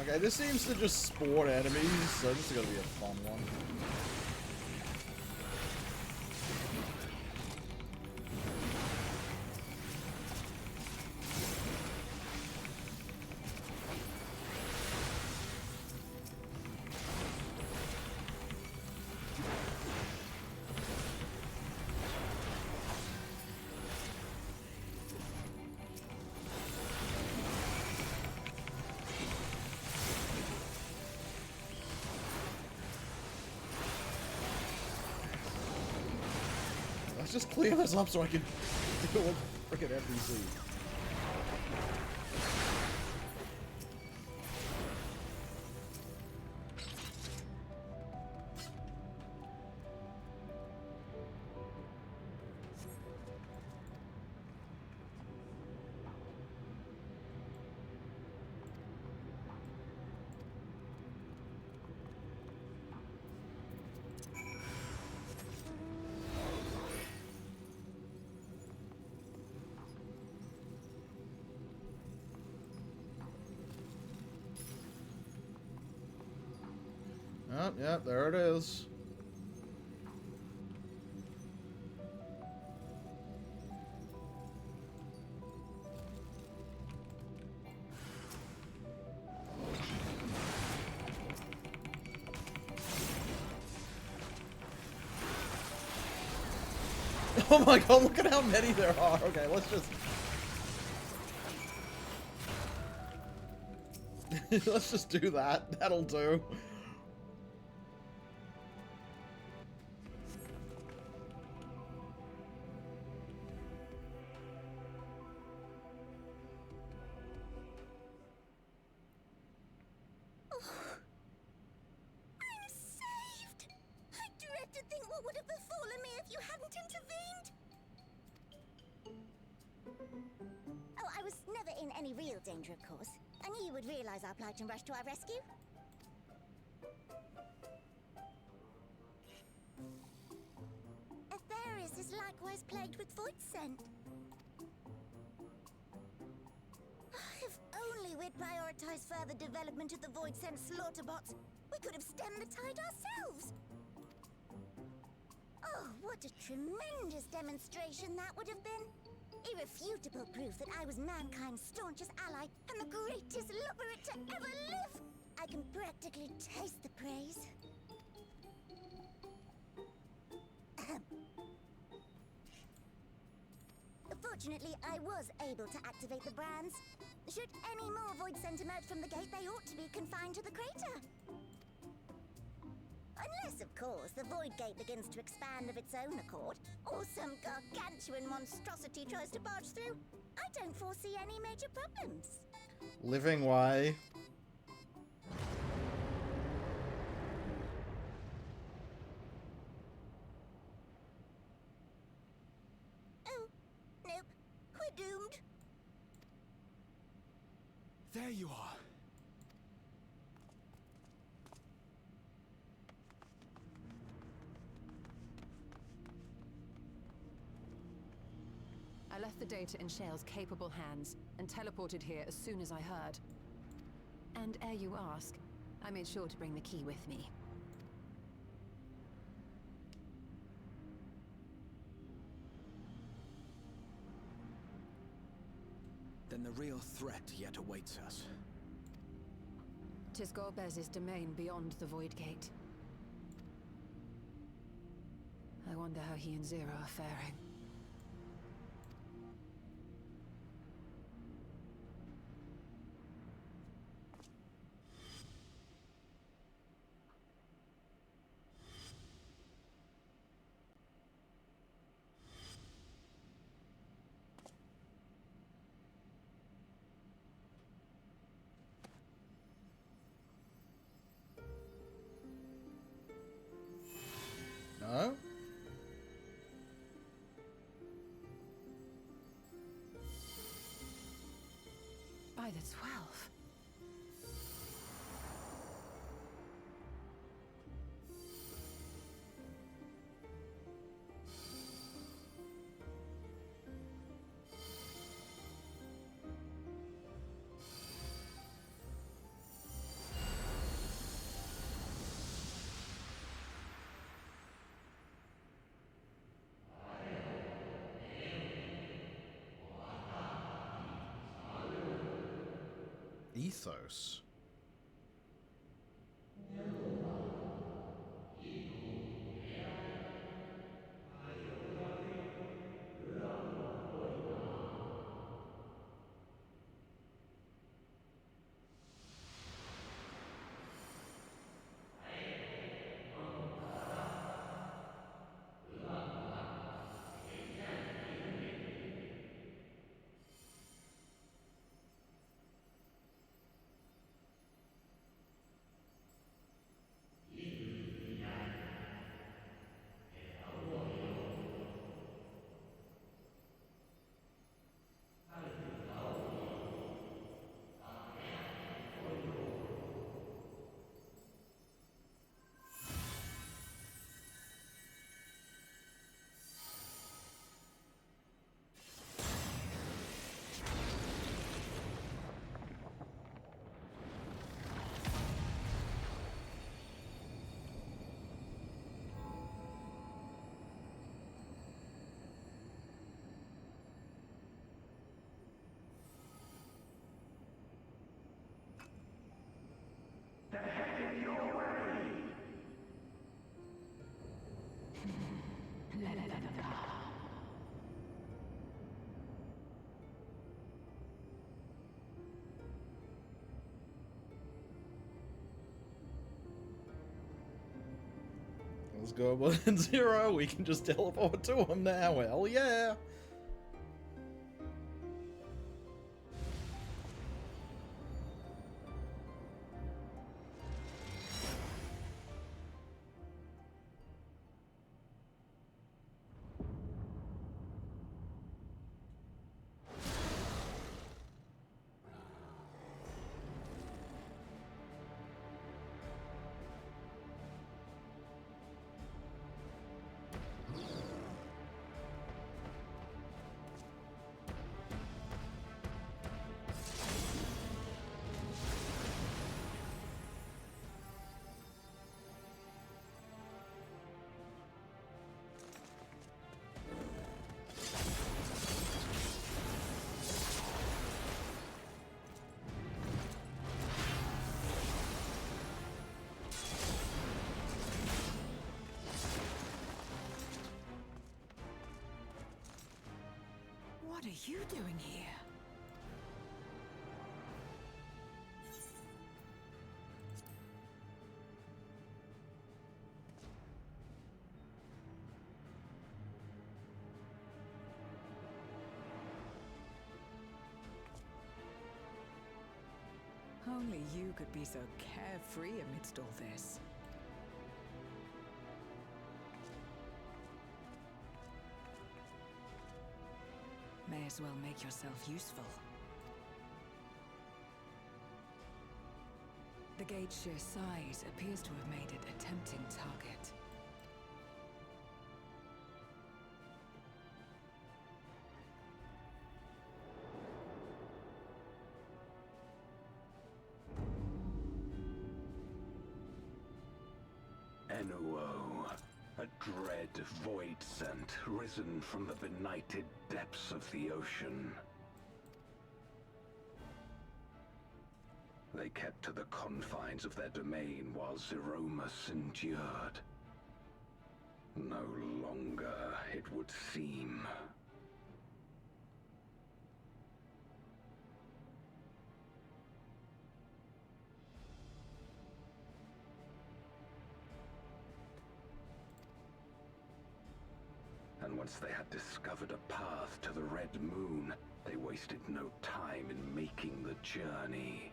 Okay, this seems to just spawn enemies, so this is gonna be a fun one. Let's just clear this up so I can deal with frickin' FBC. Oh, yeah, there it is. Oh my god, look at how many there are. Okay, let's just... let's just do that. That'll do. To think what would have befallen me if you hadn't intervened. Oh, I was never in any real danger, of course. I knew you would realize our plight and rush to our rescue. Etheris is likewise plagued with void scent. If only we'd prioritized further development of the void scent slaughter bots, we could have stemmed the tide ourselves. Oh, what a tremendous demonstration that would have been! Irrefutable proof that I was mankind's staunchest ally and the greatest lubberate to ever live! I can practically taste the praise. Fortunately, I was able to activate the brands. Should any more void scent emerge from the gate, they ought to be confined to the crater. Unless, of course, the Void Gate begins to expand of its own accord, or some gargantuan monstrosity tries to barge through, I don't foresee any major problems. Living way. Oh, nope. We're doomed. There you are. I left the data in Shale's capable hands and teleported here as soon as I heard. And ere you ask, I made sure to bring the key with me. Then the real threat yet awaits us. 'Tis Gorbez's domain beyond the Void Gate. I wonder how he and Zero are faring. No? By the 12. ethos. Let's go with Zero. We can just teleport to him now. Hell yeah! What are you doing here? Only you could be so carefree amidst all this. May as well make yourself useful. The gate's sheer size appears to have made it a tempting target. A dread void scent risen from the benighted depths of the ocean. They kept to the confines of their domain while Zeromus endured. No longer, it would seem. And once they had discovered a path to the Red Moon, they wasted no time in making the journey.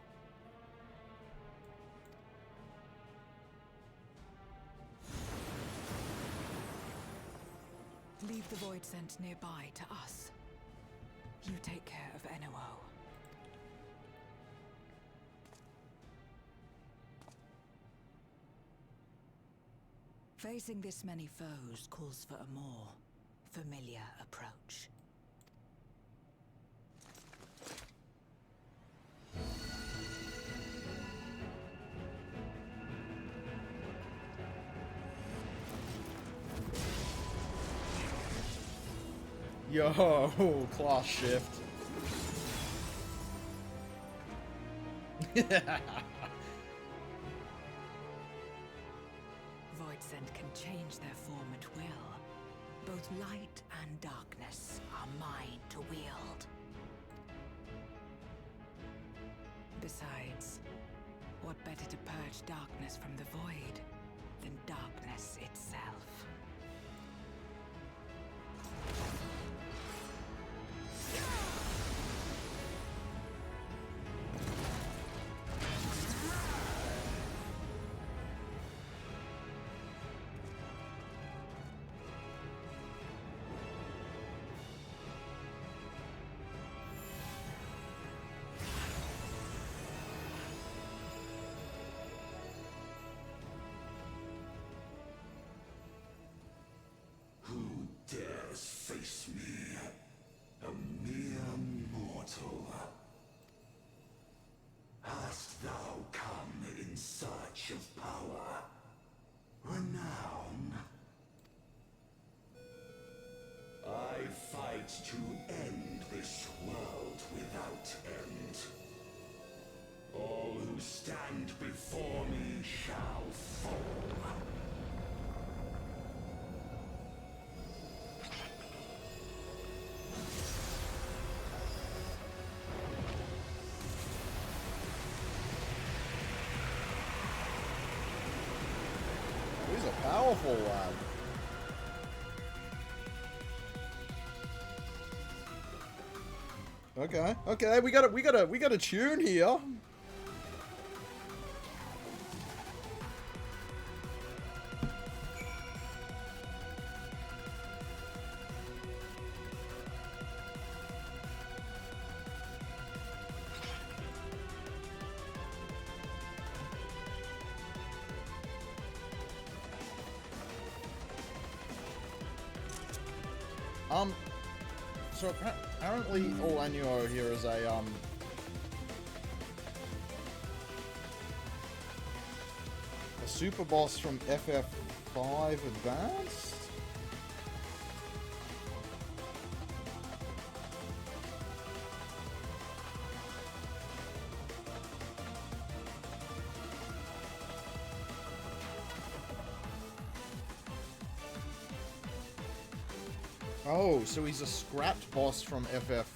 Leave the void scent nearby to us. You take care of NOO. Facing this many foes calls for a more familiar approach. Yo, class shift. Voidsend can change their form at will. Both light and darkness are mine to wield. Besides, what better to purge darkness from the void than darkness itself? Face me, a mere mortal. Hast thou come in search of power, renown? I fight to end this world without end. All who stand before me shall fall. He's a powerful lad. Okay, we got a tune here. So apparently all I knew over here is a super boss from FF5 Advanced? Oh, so he's a scrapped boss from FF.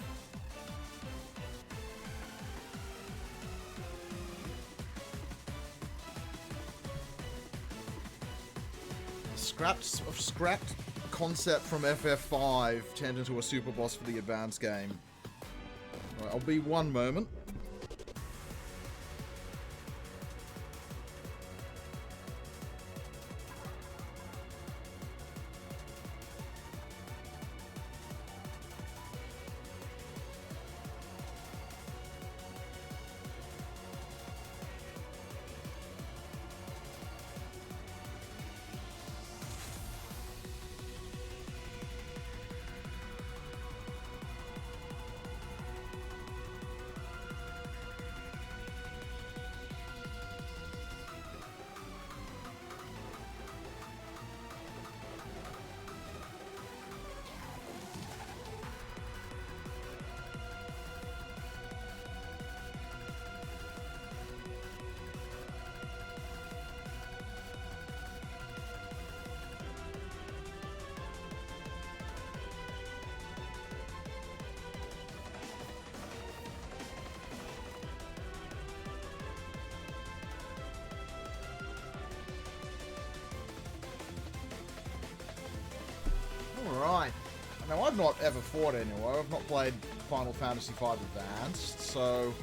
Scrapped concept from FF5 turned into a super boss for the advanced game. Right, I'll be one moment. Alright. Now, I've not ever fought anyone. I've not played Final Fantasy V Advanced, so...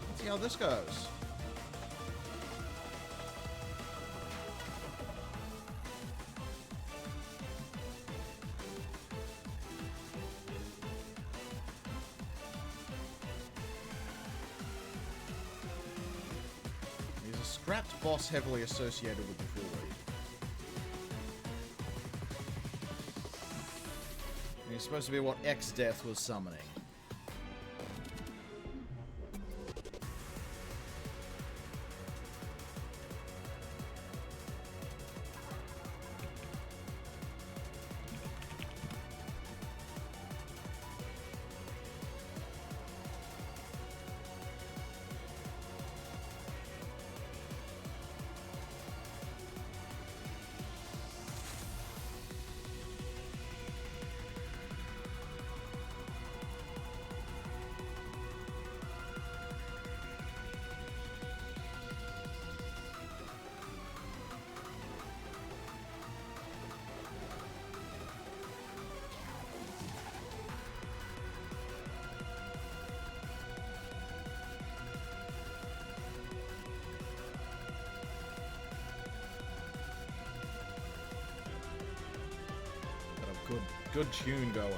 let's see how this goes. Scrapped boss heavily associated with the void. And he's supposed to be what X-Death was summoning. Good tune going.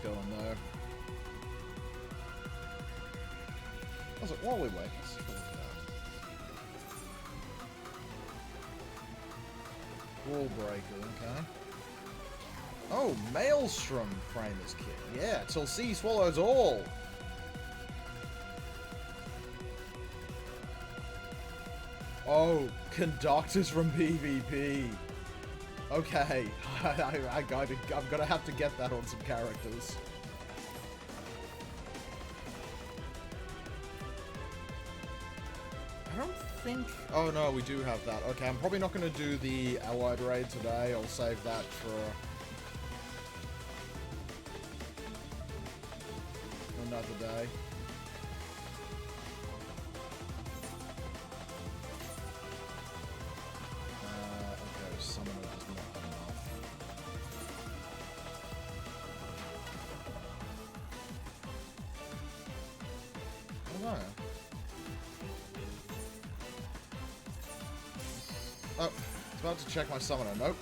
Going there. I was like, while we wait, let's see what Wall breaker, okay. Oh, Maelstrom Framers kit. Yeah, till sea swallows all. Oh, conductors from PvP. Okay, I'm gonna have to get that on some characters. I don't think... Oh no, we do have that. Okay, I'm probably not gonna do the Allied raid today. I'll save that for another day. Oh, it's about to check my summoner. Nope.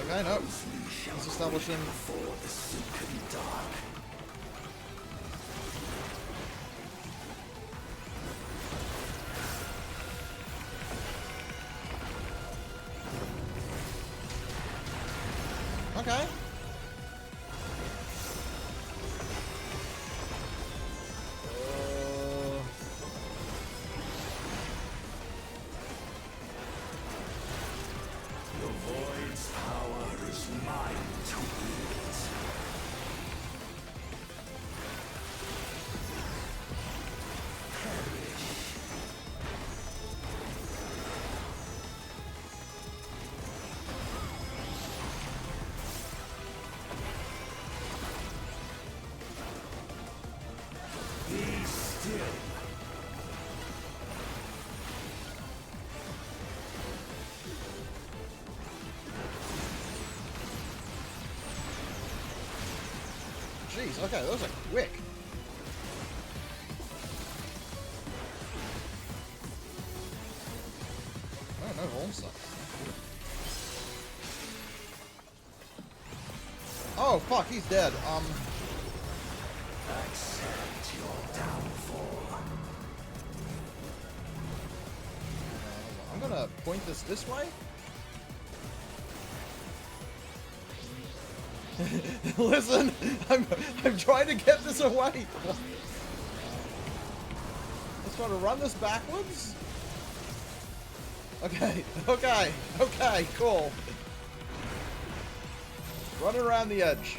Okay, no. He's establishing. Okay. Jeez, okay, those are quick. Oh, no, also. Oh, fuck, he's dead. Accept your downfall. I'm gonna point this way. Listen, I'm trying to get this away. Let's try to run this backwards. Okay, okay, okay, cool. Running around the edge.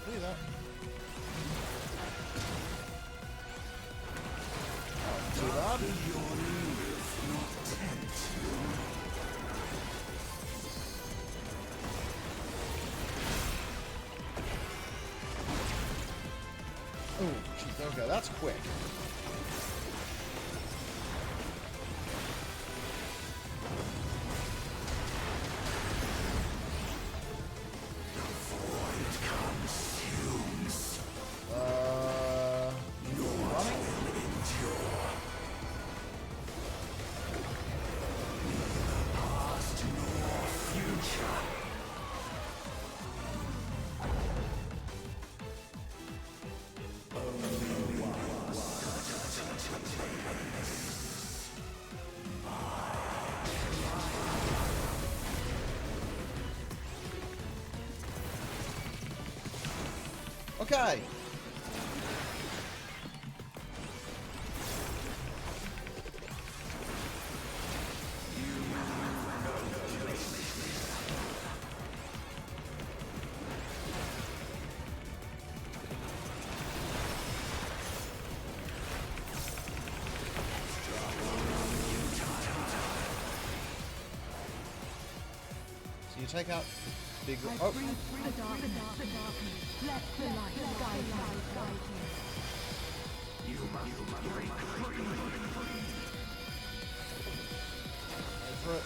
Do that. Oh, too bad. Oh, jeez, okay, that's quick. Okay. So you take out big. Oh. Let the light guide you. You must break free. Over it.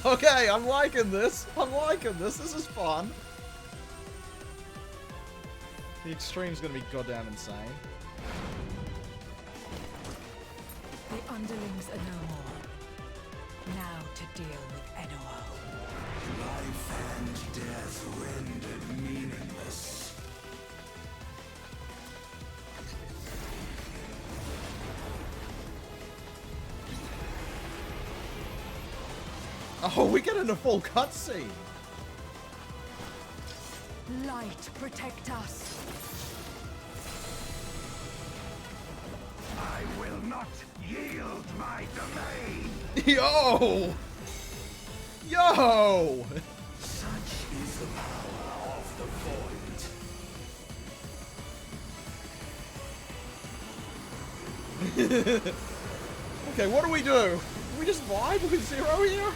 Okay, I'm liking this. I'm liking this. This is fun. The extreme's gonna be goddamn insane. The underlings are no more. Now to deal with Enor. Life and death rendered meaningless. Oh, we get in a full cutscene. Light, protect us. I will not yield my domain. Yo! Yo! Such is the power of the void. Okay, what do? Do we just vibe with Zero here?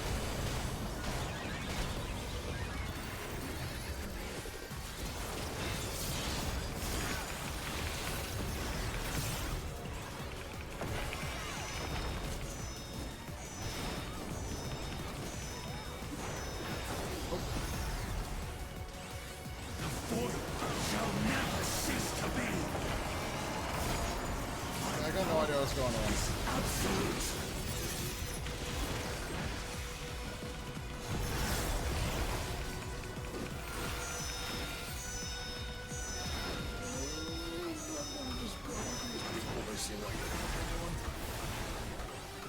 I got no idea what's going on.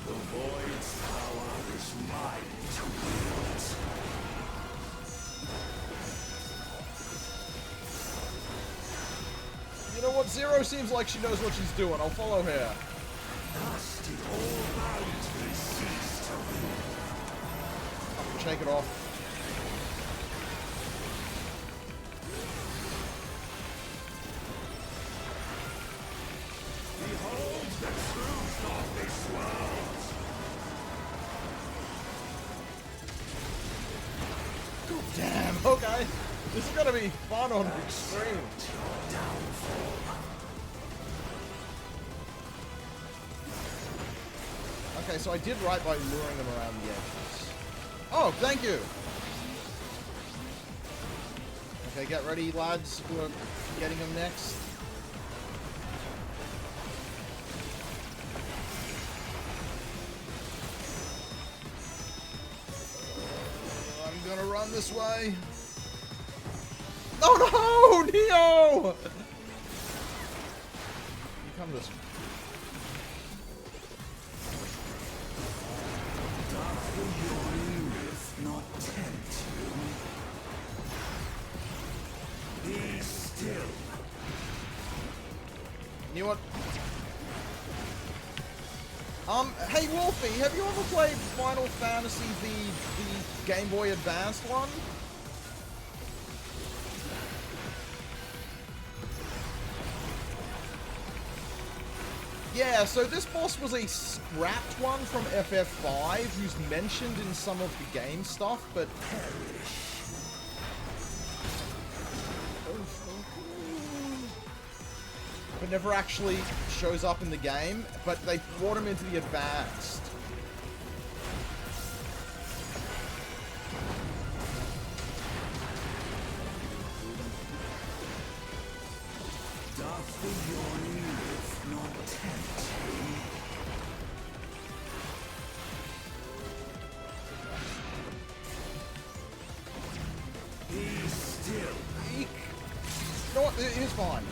The void's power is mine to wield. You know what? Zero seems like she knows what she's doing. I'll follow her. Thus did all light be ceased to be. Shake it off. Behold the truth of this world. Damn, okay. This is gonna be fun on extreme. Okay, so I did right by luring them around the edges. Oh, thank you! Okay, get ready, lads. We're getting them next. Come this way. Oh no, Neo! You come this way. Not tempt you. Be still. You know what? Hey Wolfie, have you ever played Final Fantasy, the Game Boy Advanced one? Yeah, so this boss was a scrapped one from FF5, who's mentioned in some of the game stuff, but... but never actually shows up in the game, but they brought him into the Advanced. Doth the yawning rift not tempt you? Be still. You know what? He's fine.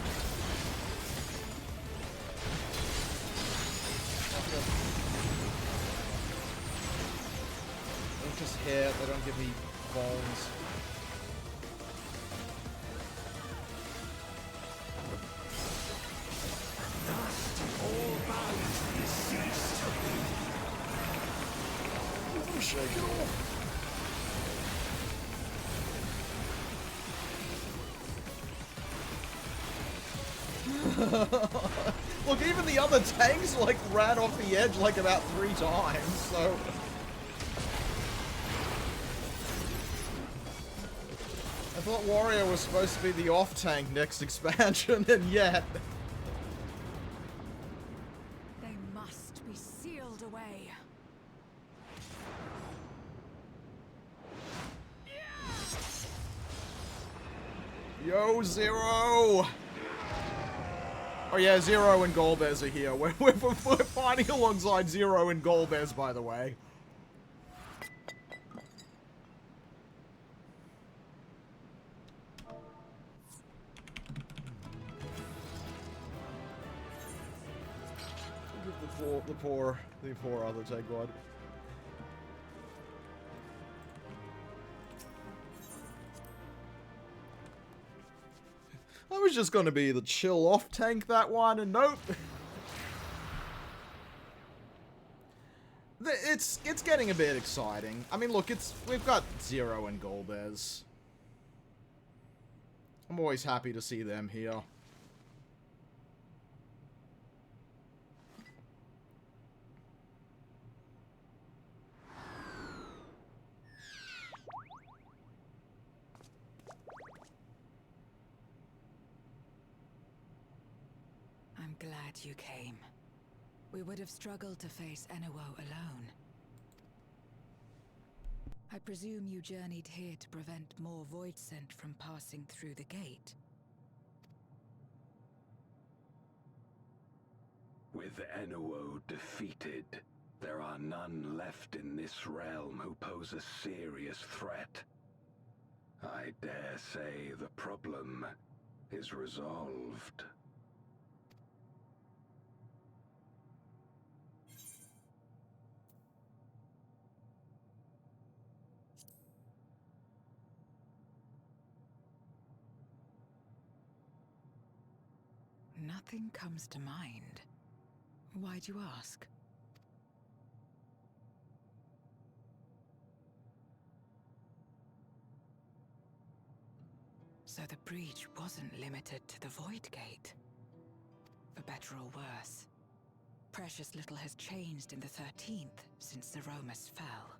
They just hit, they don't give me bones. Shake it off. Look, even the other tanks, like, ran off the edge, like, about 3 times, so... I thought Warrior was supposed to be the off-tank next expansion, and yet... They must be sealed away. Yo, Zero! Oh yeah, Zero and Golbez are here. We're fighting alongside Zero and Golbez, by the way. The poor other tank god. I was just gonna be the chill off tank that one, and nope. It's getting a bit exciting. I mean, look, we've got Zero and Golbez. I'm always happy to see them here. I'm glad you came. We would have struggled to face Enuo alone. I presume you journeyed here to prevent more Void Scent from passing through the gate. With Enuo defeated, there are none left in this realm who pose a serious threat. I dare say the problem is resolved. Nothing comes to mind. Why'd you ask? So the breach wasn't limited to the Void Gate. For better or worse, precious little has changed in the 13th since the Romus fell.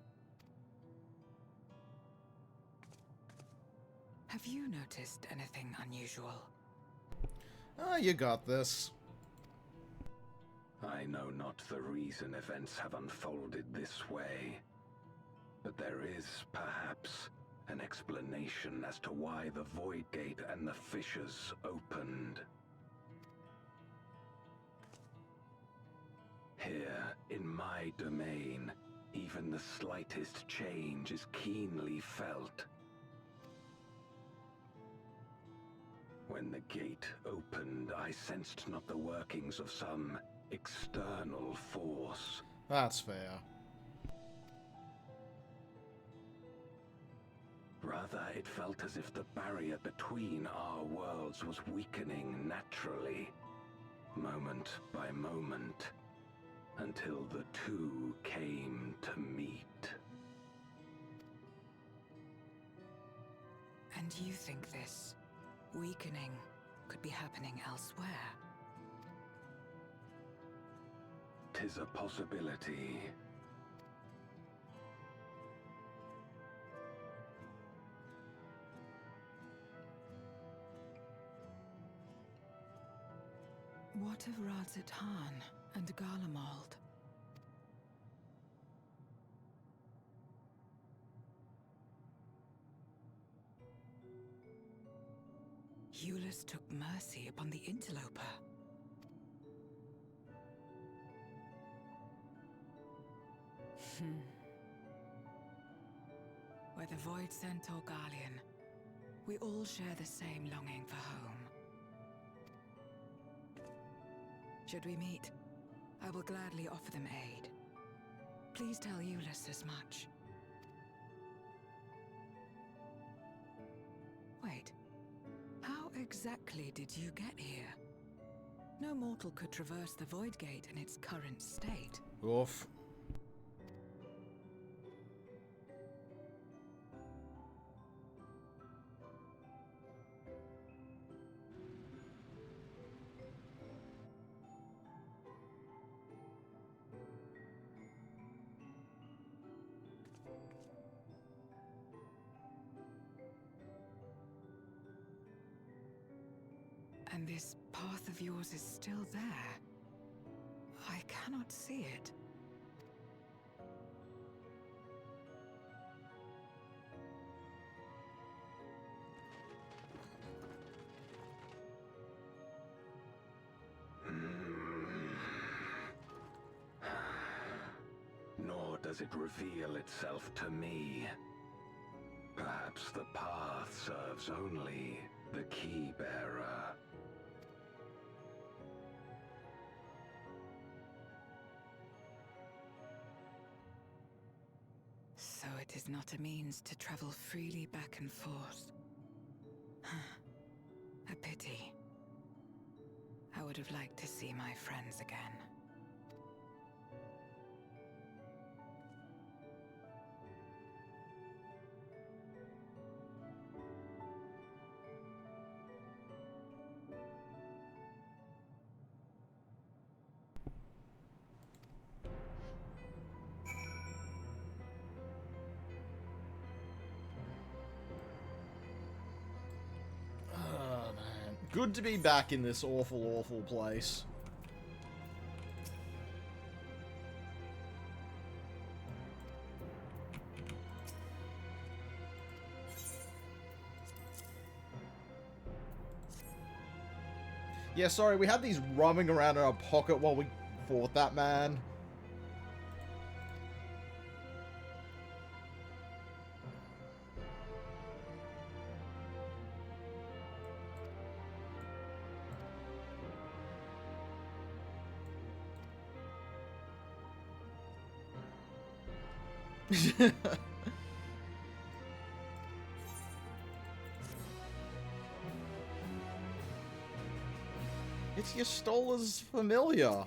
Have you noticed anything unusual? Ah, you got this. I know not the reason events have unfolded this way, but there is, perhaps, an explanation as to why the Void Gate and the fissures opened. Here, in my domain, even the slightest change is keenly felt. When the gate opened, I sensed not the workings of some external force. That's fair. Rather, it felt as if the barrier between our worlds was weakening naturally, moment by moment, until the two came to meet. And you think this weakening could be happening elsewhere? 'Tis a possibility. What of Radzatan and Garlemald? Eulus took mercy upon the interloper. Whether Void Sent or Garlean, we all share the same longing for home. Should we meet, I will gladly offer them aid. Please tell Eulus as much. Wait, how exactly did you get here? No mortal could traverse the Void Gate in its current state. Oof. And this path of yours is still there. I cannot see it. Nor does it reveal itself to me. Perhaps the path serves only the key bearer. So it is not a means to travel freely back and forth. A pity. I would have liked to see my friends again. Oh, man. Good to be back in this awful, awful place. Yeah, sorry, we had these roaming around in our pocket while we fought that man. It's Yastola's familiar.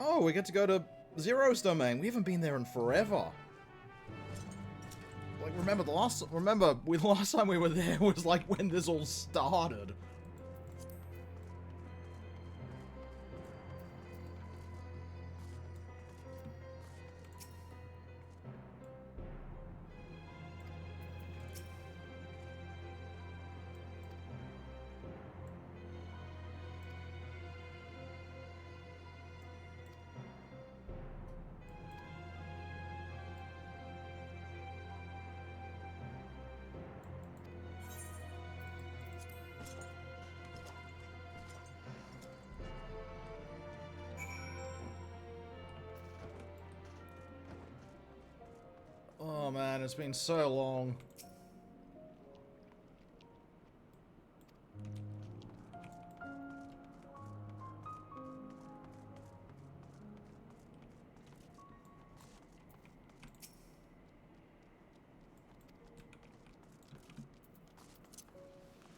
Oh, we get to go to Zero's domain. We haven't been there in forever. Like, remember the last time we were there was like when this all started. man, it's been so long.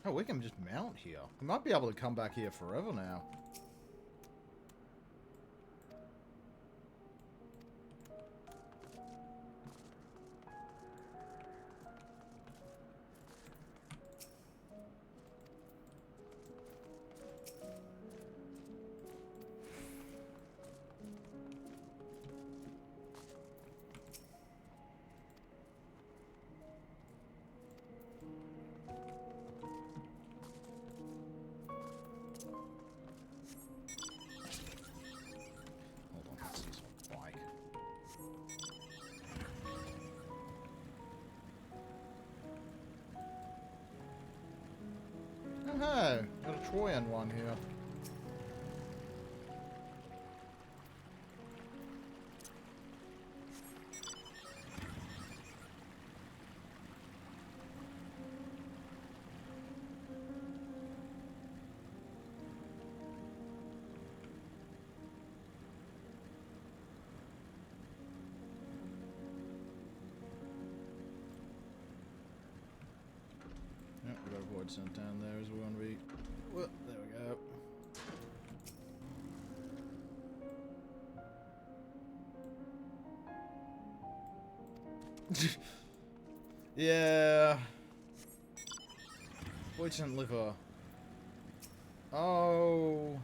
Oh, we can just mount here. We might be able to come back here forever now. Oh, got a Troyan one here. Yep, we got a void sent down there as we want to be. Well, there we go. Yeah. Void sent liver. Oh.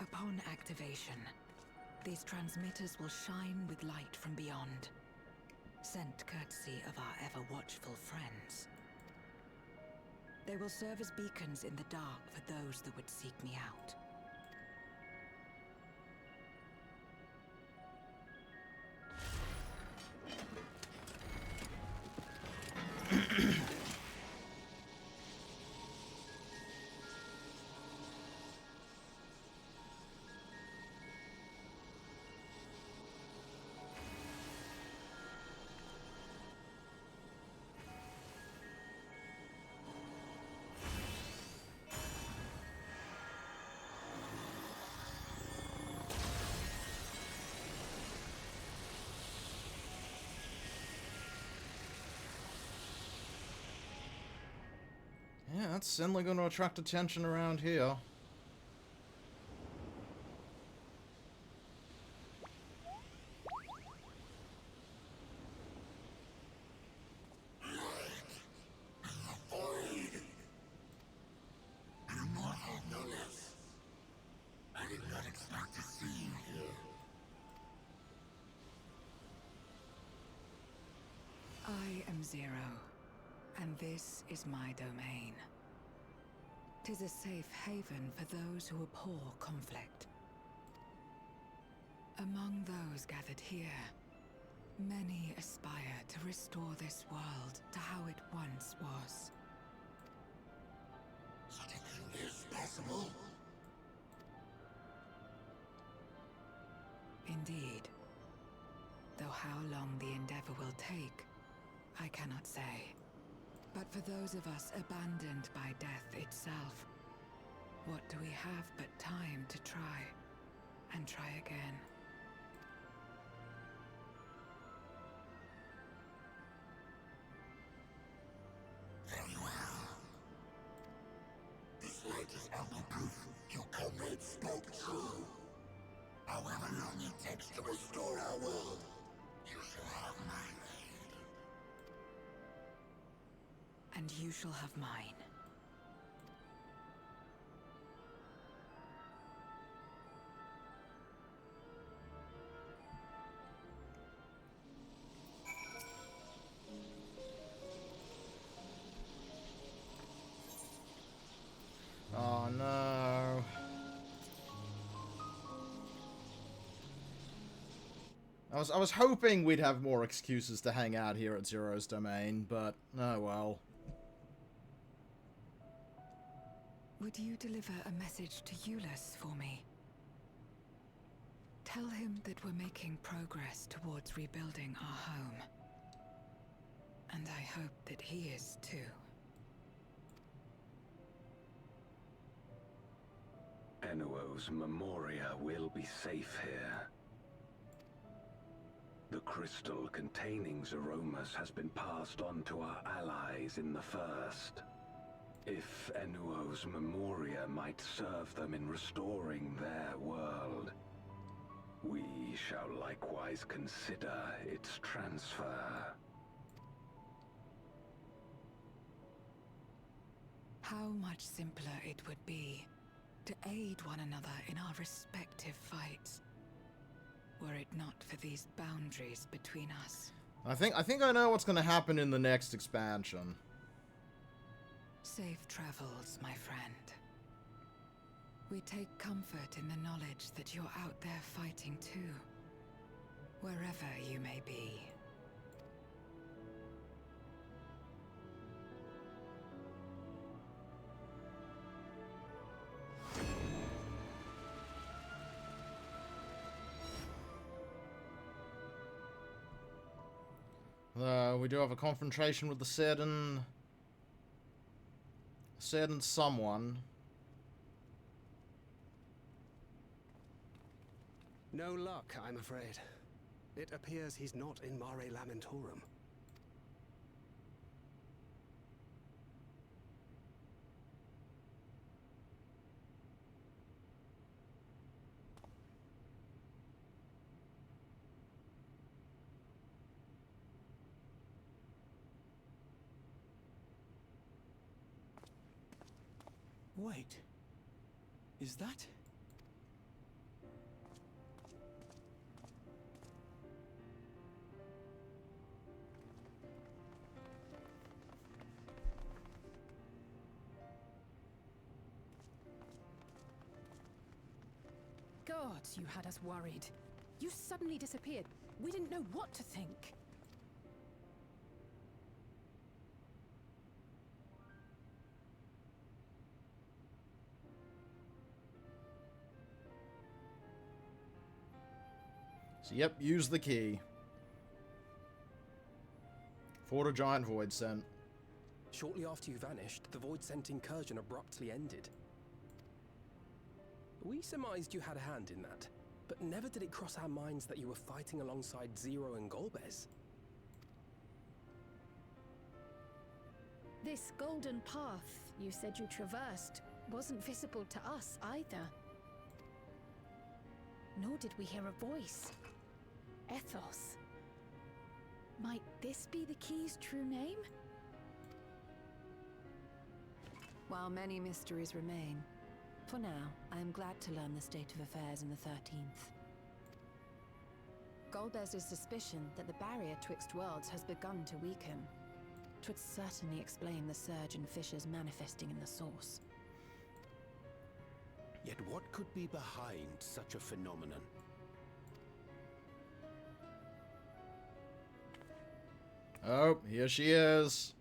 Upon activation, these transmitters will shine with light from beyond, sent courtesy of our ever-watchful friends. They will serve as beacons in the dark for those that would seek me out. Yeah, that's certainly going to attract attention around here. Zero, and this is my domain. 'Tis a safe haven for those who abhor conflict. Among those gathered here, many aspire to restore this world to how it once was. Such a thing is possible? Indeed. Though how long the endeavor will take, I cannot say. But for those of us abandoned by death itself, what do we have but time to try, and try again? Very well. This light is ample proof your comrade spoke true. However long it takes to restore our world, you shall have my aid. And you shall have mine. Oh no. I was hoping we'd have more excuses to hang out here at Zero's domain, but oh well. Would you deliver a message to Euless for me? Tell him that we're making progress towards rebuilding our home. And I hope that he is too. Enuo's Memoria will be safe here. The crystal containing Zeromus has been passed on to our allies in the First. If Enuo's Memoria might serve them in restoring their world, we shall likewise consider its transfer. How much simpler it would be to aid one another in our respective fights, were it not for these boundaries between us. I think I know what's going to happen in the next expansion. Safe travels, my friend. We take comfort in the knowledge that you're out there fighting too, wherever you may be. We do have a confrontation with the certain someone. No luck, I'm afraid. It appears he's not in Mare Lamentorum. Wait. Is that... God, you had us worried. You suddenly disappeared. We didn't know what to think. So yep, use the key. Fought a giant void scent. Shortly after you vanished, the void scent incursion abruptly ended. We surmised you had a hand in that, but never did it cross our minds that you were fighting alongside Zero and Golbez. This golden path you said you traversed wasn't visible to us either. Nor did we hear a voice. Ethos. Might this be the key's true name? While many mysteries remain, for now, I am glad to learn the state of affairs in the 13th. Golbez's suspicion that the barrier twixt worlds has begun to weaken That would certainly explain the surge in fissures manifesting in the source. Yet what could be behind such a phenomenon? Oh, here she is.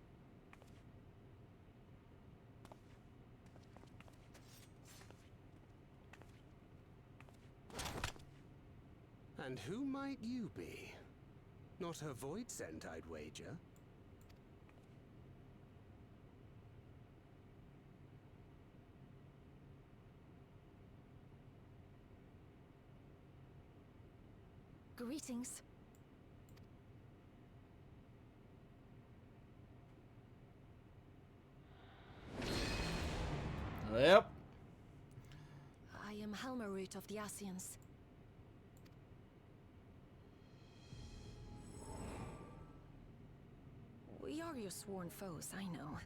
And who might you be? Not her void scent, I'd wager. Greetings. Yep. I am Helmarut of the Asians. We are your sworn foes, I know.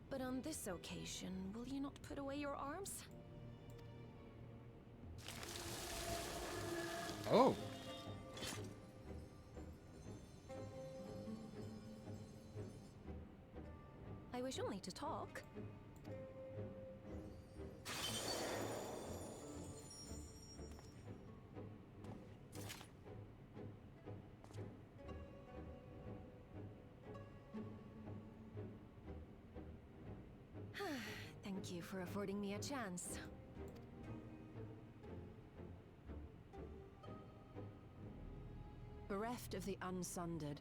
But on this occasion, will you not put away your arms? Oh. I wish only to talk. Thank you for affording me a chance. Bereft of the Unsundered,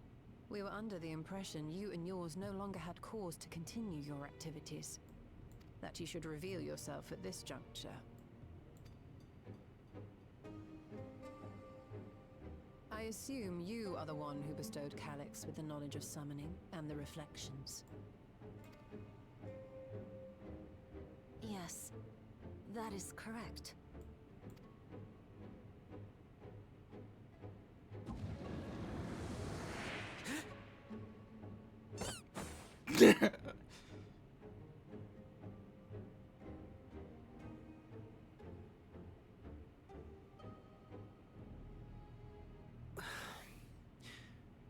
we were under the impression you and yours no longer had cause to continue your activities. That you should reveal yourself at this juncture. I assume you are the one who bestowed Calyx with the knowledge of summoning and the reflections. Yes, that is correct.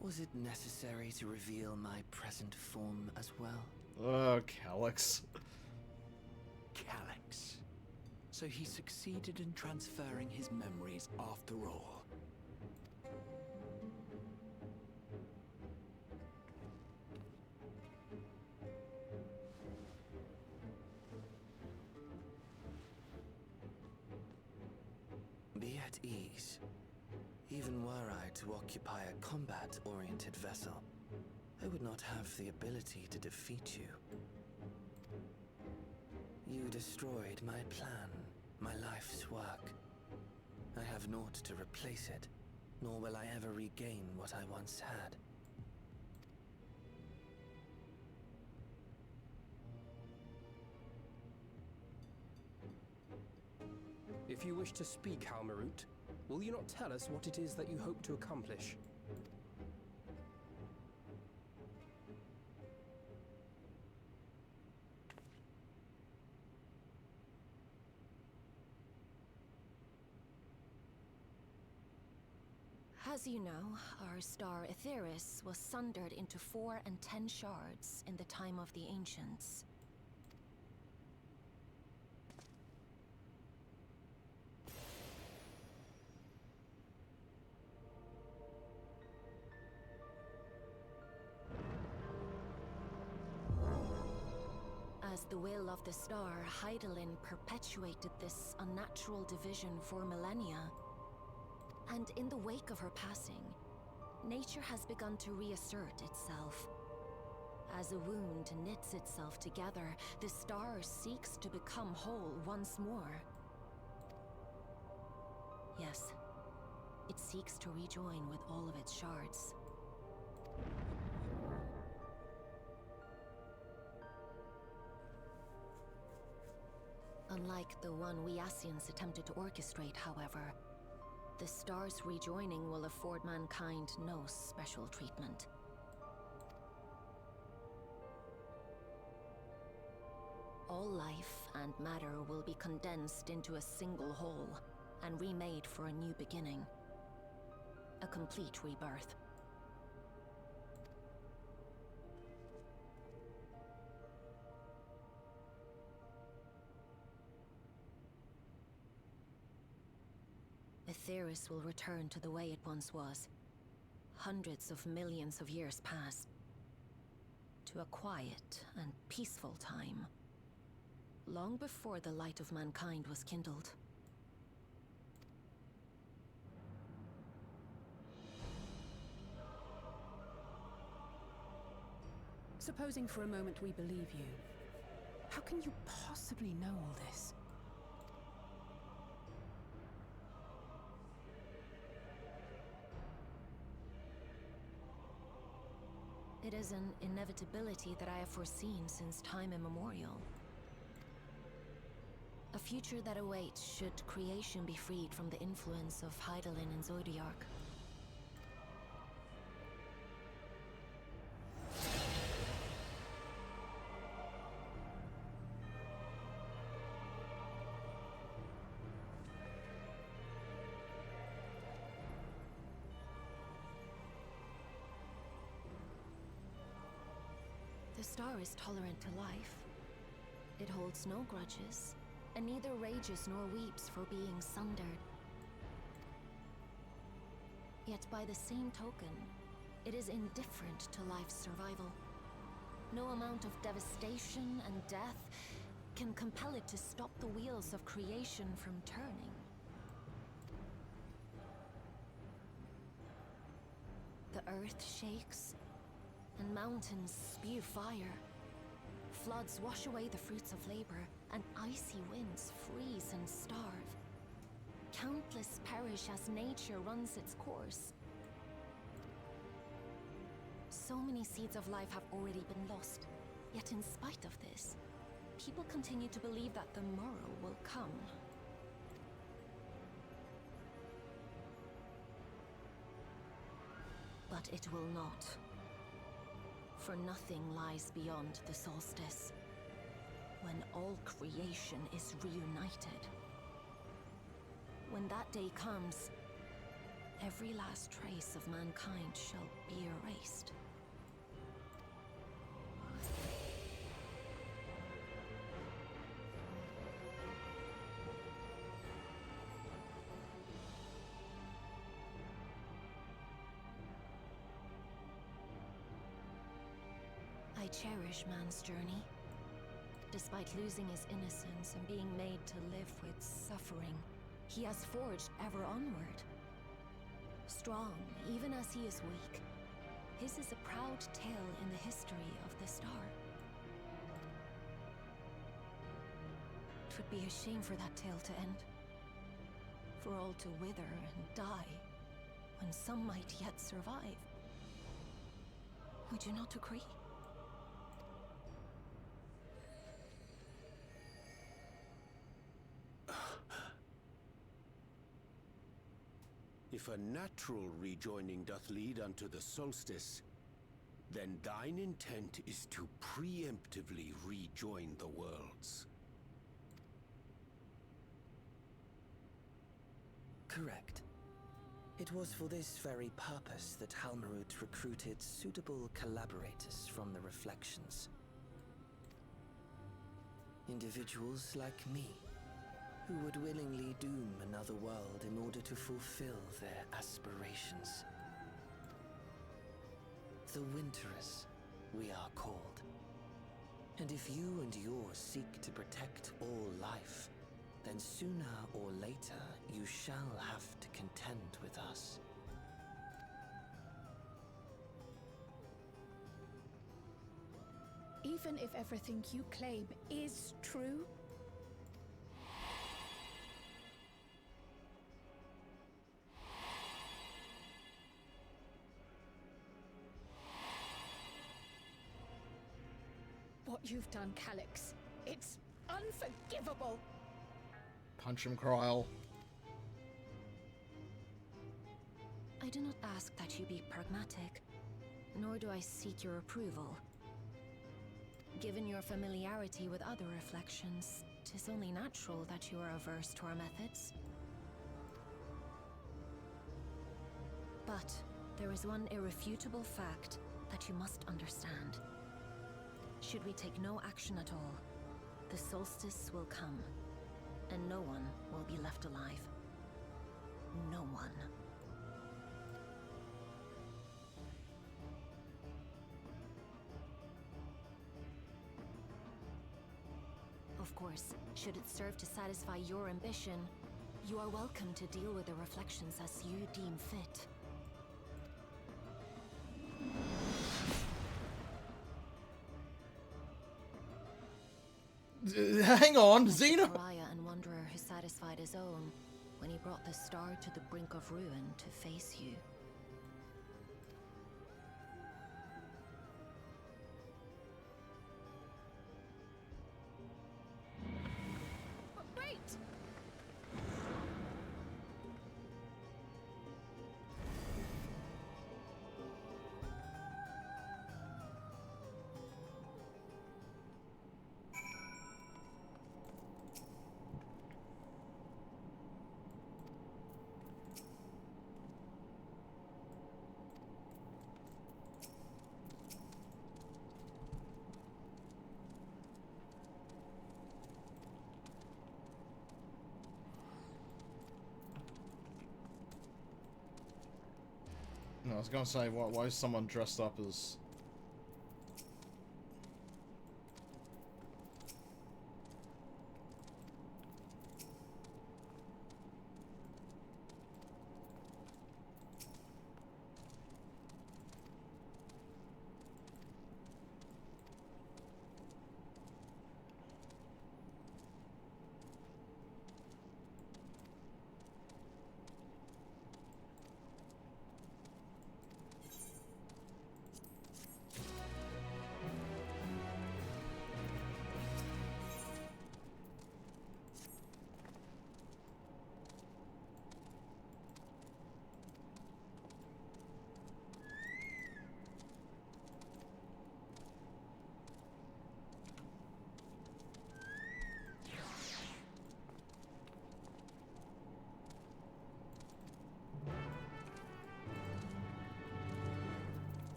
Was it necessary to reveal my present form as well? Oh, Calyx. Calyx. So he succeeded in transferring his memories after all. Be at ease. Even were I to occupy a combat-oriented vessel, I would not have the ability to defeat you. You destroyed my plan, my life's work. I have naught to replace it, nor will I ever regain what I once had. If you wish to speak, Helmarut, will you not tell us what it is that you hope to accomplish? As you know, our star Aetheris was sundered into 4 and 10 shards in the time of the Ancients. As the will of the star, Hydaelyn perpetuated this unnatural division for millennia. And in the wake of her passing, nature has begun to reassert itself. As a wound knits itself together, the star seeks to become whole once more. Yes, it seeks to rejoin with all of its shards. Unlike the one we Asians attempted to orchestrate, however, the star's rejoining will afford mankind no special treatment. All life and matter will be condensed into a single whole, and remade for a new beginning. A complete rebirth. Aetheris will return to the way it once was. Hundreds of millions of years pass. To a quiet and peaceful time. Long before the light of mankind was kindled. Supposing for a moment we believe you, how can you possibly know all this? It is an inevitability that I have foreseen since time immemorial. A future that awaits should creation be freed from the influence of Hydaelyn and Zodiark. The star is tolerant to life. It holds no grudges, and neither rages nor weeps for being sundered. Yet by the same token, it is indifferent to life's survival. No amount of devastation and death can compel it to stop the wheels of creation from turning. The earth shakes, and mountains spew fire. Floods wash away the fruits of labor, and icy winds freeze and starve. Countless perish as nature runs its course. So many seeds of life have already been lost. Yet in spite of this, people continue to believe that the morrow will come. But it will not. For nothing lies beyond the solstice, when all creation is reunited. When that day comes, every last trace of mankind shall be erased. I cherish man's journey. Despite losing his innocence and being made to live with suffering, he has forged ever onward. Strong, even as he is weak, his is a proud tale in the history of the star. It would be a shame for that tale to end. For all to wither and die, when some might yet survive. Would you not agree? If a natural rejoining doth lead unto the solstice, then thine intent is to preemptively rejoin the worlds. Correct. It was for this very purpose that Halmarut recruited suitable collaborators from the Reflections. Individuals like me, who would willingly doom another world in order to fulfill their aspirations. The Winterers, we are called. And if you and yours seek to protect all life, then sooner or later you shall have to contend with us. Even if everything you claim is true, what you've done, Calyx, it's unforgivable! Punch him, Kryl. I do not ask that you be pragmatic, nor do I seek your approval. Given your familiarity with other reflections, 'tis only natural that you are averse to our methods. But there is one irrefutable fact that you must understand. Should we take no action at all, the solstice will come, and no one will be left alive. of course. Should it serve to satisfy your ambition, you are welcome to deal with the reflections as you deem fit. Hang on, Xeno! Pariah and wanderer who satisfied his own when he brought the star to the brink of ruin to face you. Wait! No, I was gonna say, why is someone dressed up as...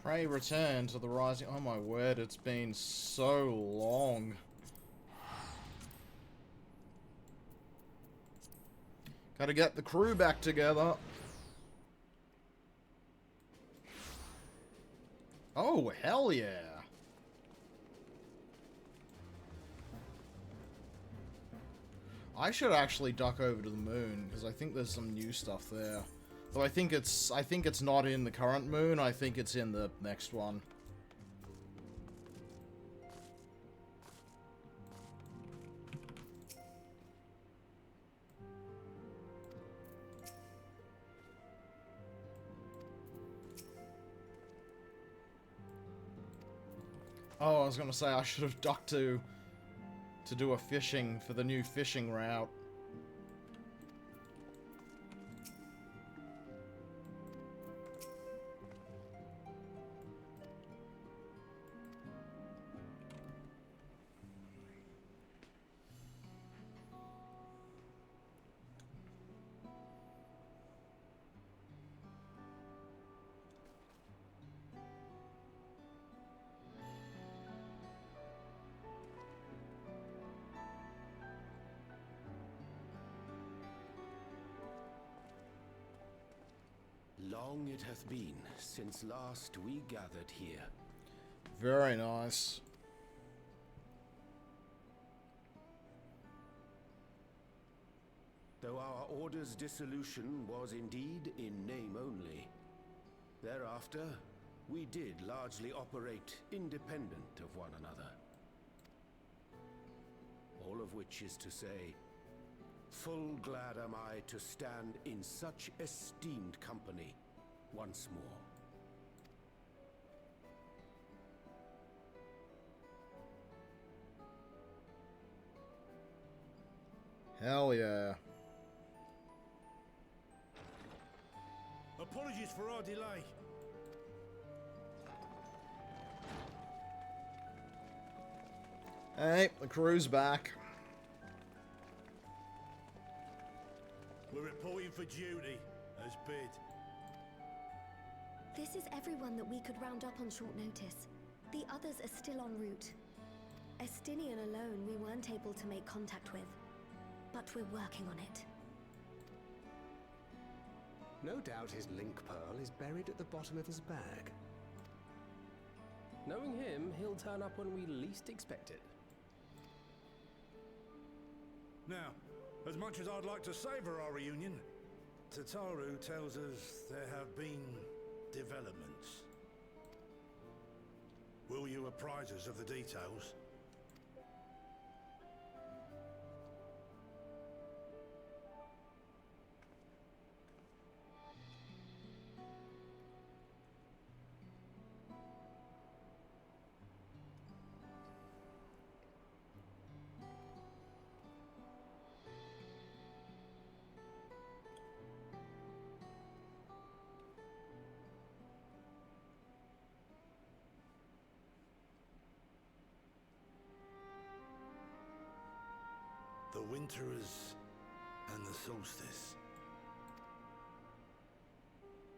Pray return to the rising... Oh my word, it's been so long. Gotta get the crew back together. Oh, hell yeah. I should actually duck over to the moon, because I think there's some new stuff there. Though I think it's not in the current moon, I think it's in the next one. Oh, I was gonna say I should have ducked to do a fishing for the new fishing route. Long it hath been since last we gathered here. Very nice. Though our order's dissolution was indeed in name only, thereafter we did largely operate independent of one another. All of which is to say, full glad am I to stand in such esteemed company once more. Hell yeah. Apologies for our delay. Hey, the crew's back. We're reporting for duty, as bid. This is everyone that we could round up on short notice. The others are still en route. Estinian alone we weren't able to make contact with, but we're working on it. No doubt his link pearl is buried at the bottom of his bag. Knowing him, he'll turn up when we least expect it. Now, as much as I'd like to savour our reunion, Tataru tells us there have been developments. Will you apprise us of the details? The Winterers and the Solstice.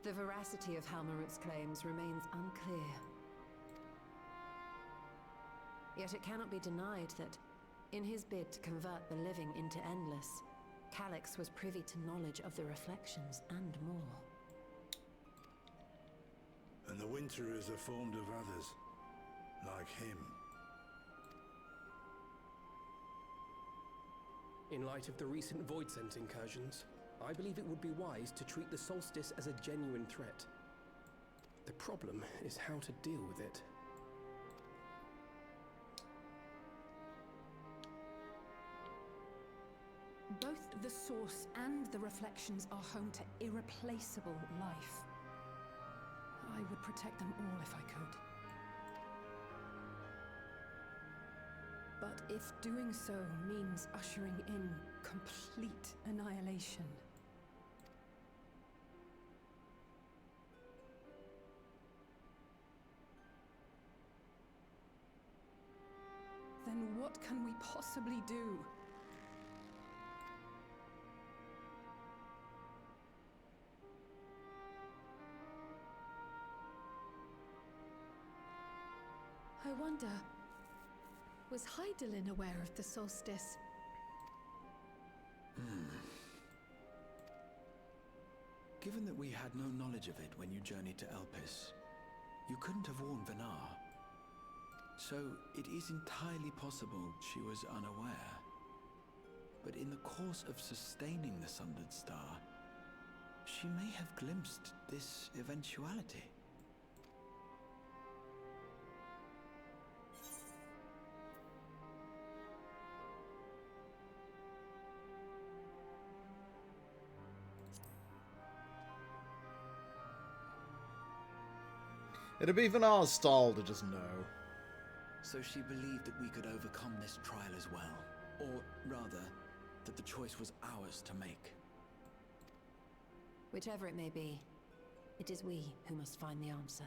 The veracity of Halmarut's claims remains unclear. Yet it cannot be denied that, in his bid to convert the living into endless, Calyx was privy to knowledge of the reflections and more. And the Winterers are formed of others, like him. In light of the recent Void Scent incursions, I believe it would be wise to treat the Solstice as a genuine threat. The problem is how to deal with it. Both the Source and the Reflections are home to irreplaceable life. I would protect them all if I could. But if doing so means ushering in complete annihilation, then what can we possibly do? I wonder, was Hydaelyn aware of the solstice? Given that we had no knowledge of it when you journeyed to Elpis, you couldn't have warned Venar. So it is entirely possible she was unaware. But in the course of sustaining the Sundered Star, she may have glimpsed this eventuality. It'd be Venar's style to just know. So she believed that we could overcome this trial as well. Or rather, that the choice was ours to make. Whichever it may be, it is we who must find the answer.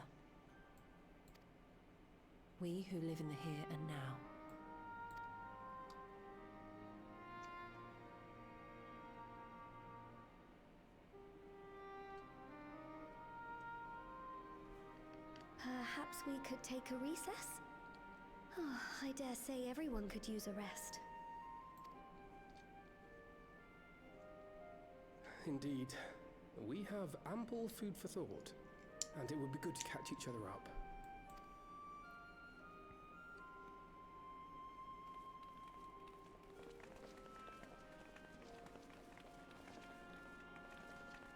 We who live in the here and now. Perhaps we could take a recess? Oh, I dare say everyone could use a rest. Indeed. We have ample food for thought, and it would be good to catch each other up.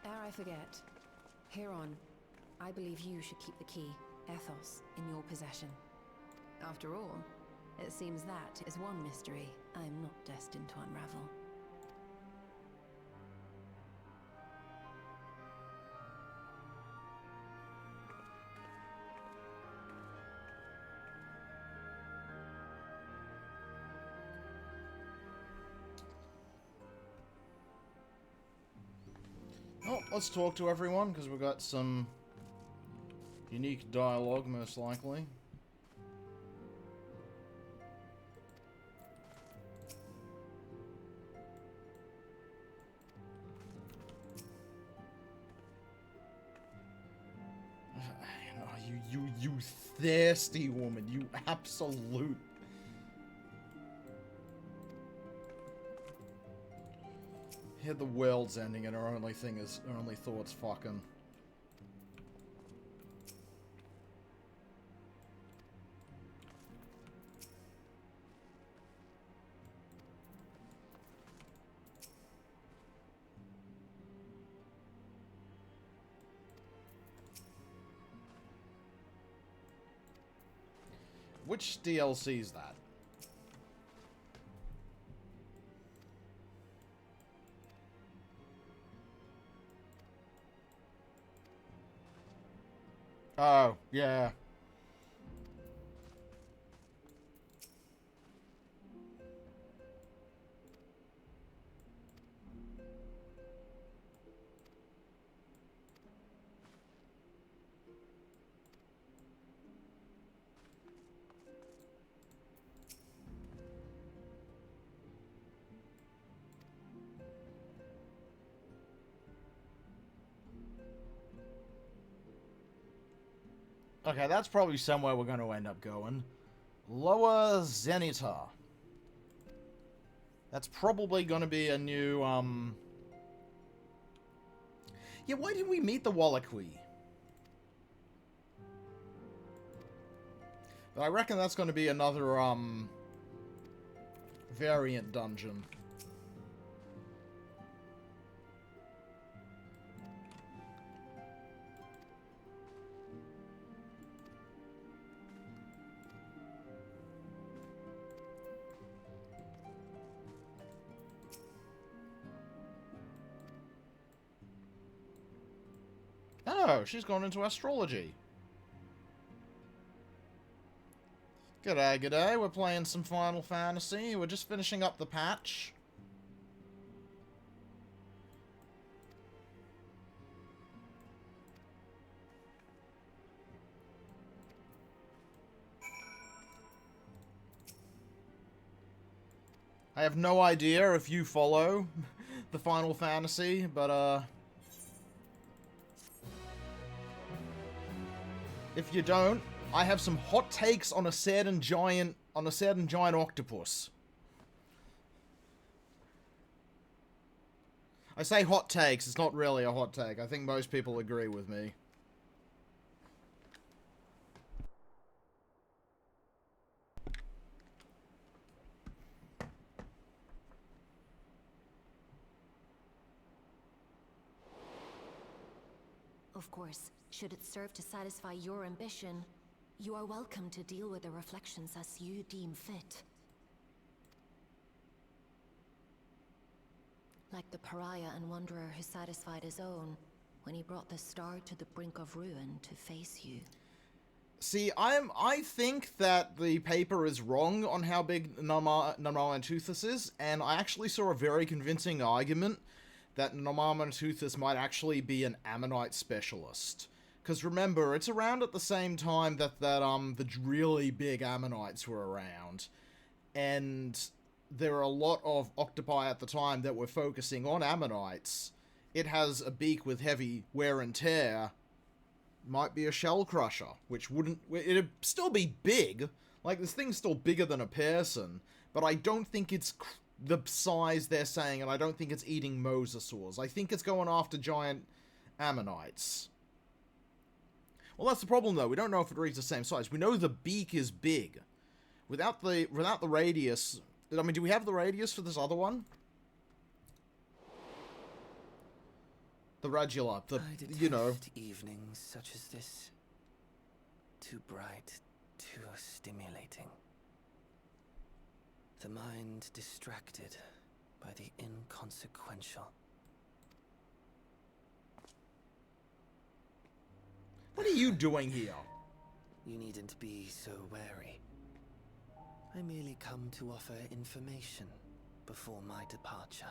Ere I forget, Heron, I believe you should keep the key, Ethos, in your possession. After all, it seems that is one mystery I am not destined to unravel. Oh, let's talk to everyone, because we've got some unique dialogue, most likely. You thirsty woman, you absolute. Here the world's ending and her only thought's fucking. Which DLC is that? Oh, yeah. Okay, that's probably somewhere we're going to end up going. Lower Zenithar. That's probably going to be a new, Yeah, why didn't we meet the Wallachwi? But I reckon that's going to be another, variant dungeon. Oh, she's gone into astrology. G'day, g'day. We're playing some Final Fantasy. We're just finishing up the patch. I have no idea if you follow the Final Fantasy, but, if you don't, I have some hot takes on a certain giant octopus. I say hot takes, it's not really a hot take. I think most people agree with me. Of course, should it serve to satisfy your ambition, you are welcome to deal with the reflections as you deem fit. Like the pariah and wanderer who satisfied his own when he brought the star to the brink of ruin to face you. See, I think that the paper is wrong on how big Narmamentuthis is, and I actually saw a very convincing argument that Narmamentuthis might actually be an Ammonite specialist. Because remember, it's around at the same time that the really big Ammonites were around. And there are a lot of octopi at the time that were focusing on Ammonites. It has a beak with heavy wear and tear. Might be a shell crusher, which wouldn't... It'd still be big. Like, this thing's still bigger than a person. But I don't think it's the size they're saying, and I don't think it's eating mosasaurs. I think it's going after giant Ammonites. Well, that's the problem, though. We don't know if it reaches the same size. We know the beak is big. Without the radius... I mean, do we have the radius for this other one? The radula, you know. Evenings such as this. Too bright, too stimulating. The mind distracted by the inconsequential. What are you doing here? You needn't be so wary. I merely come to offer information before my departure.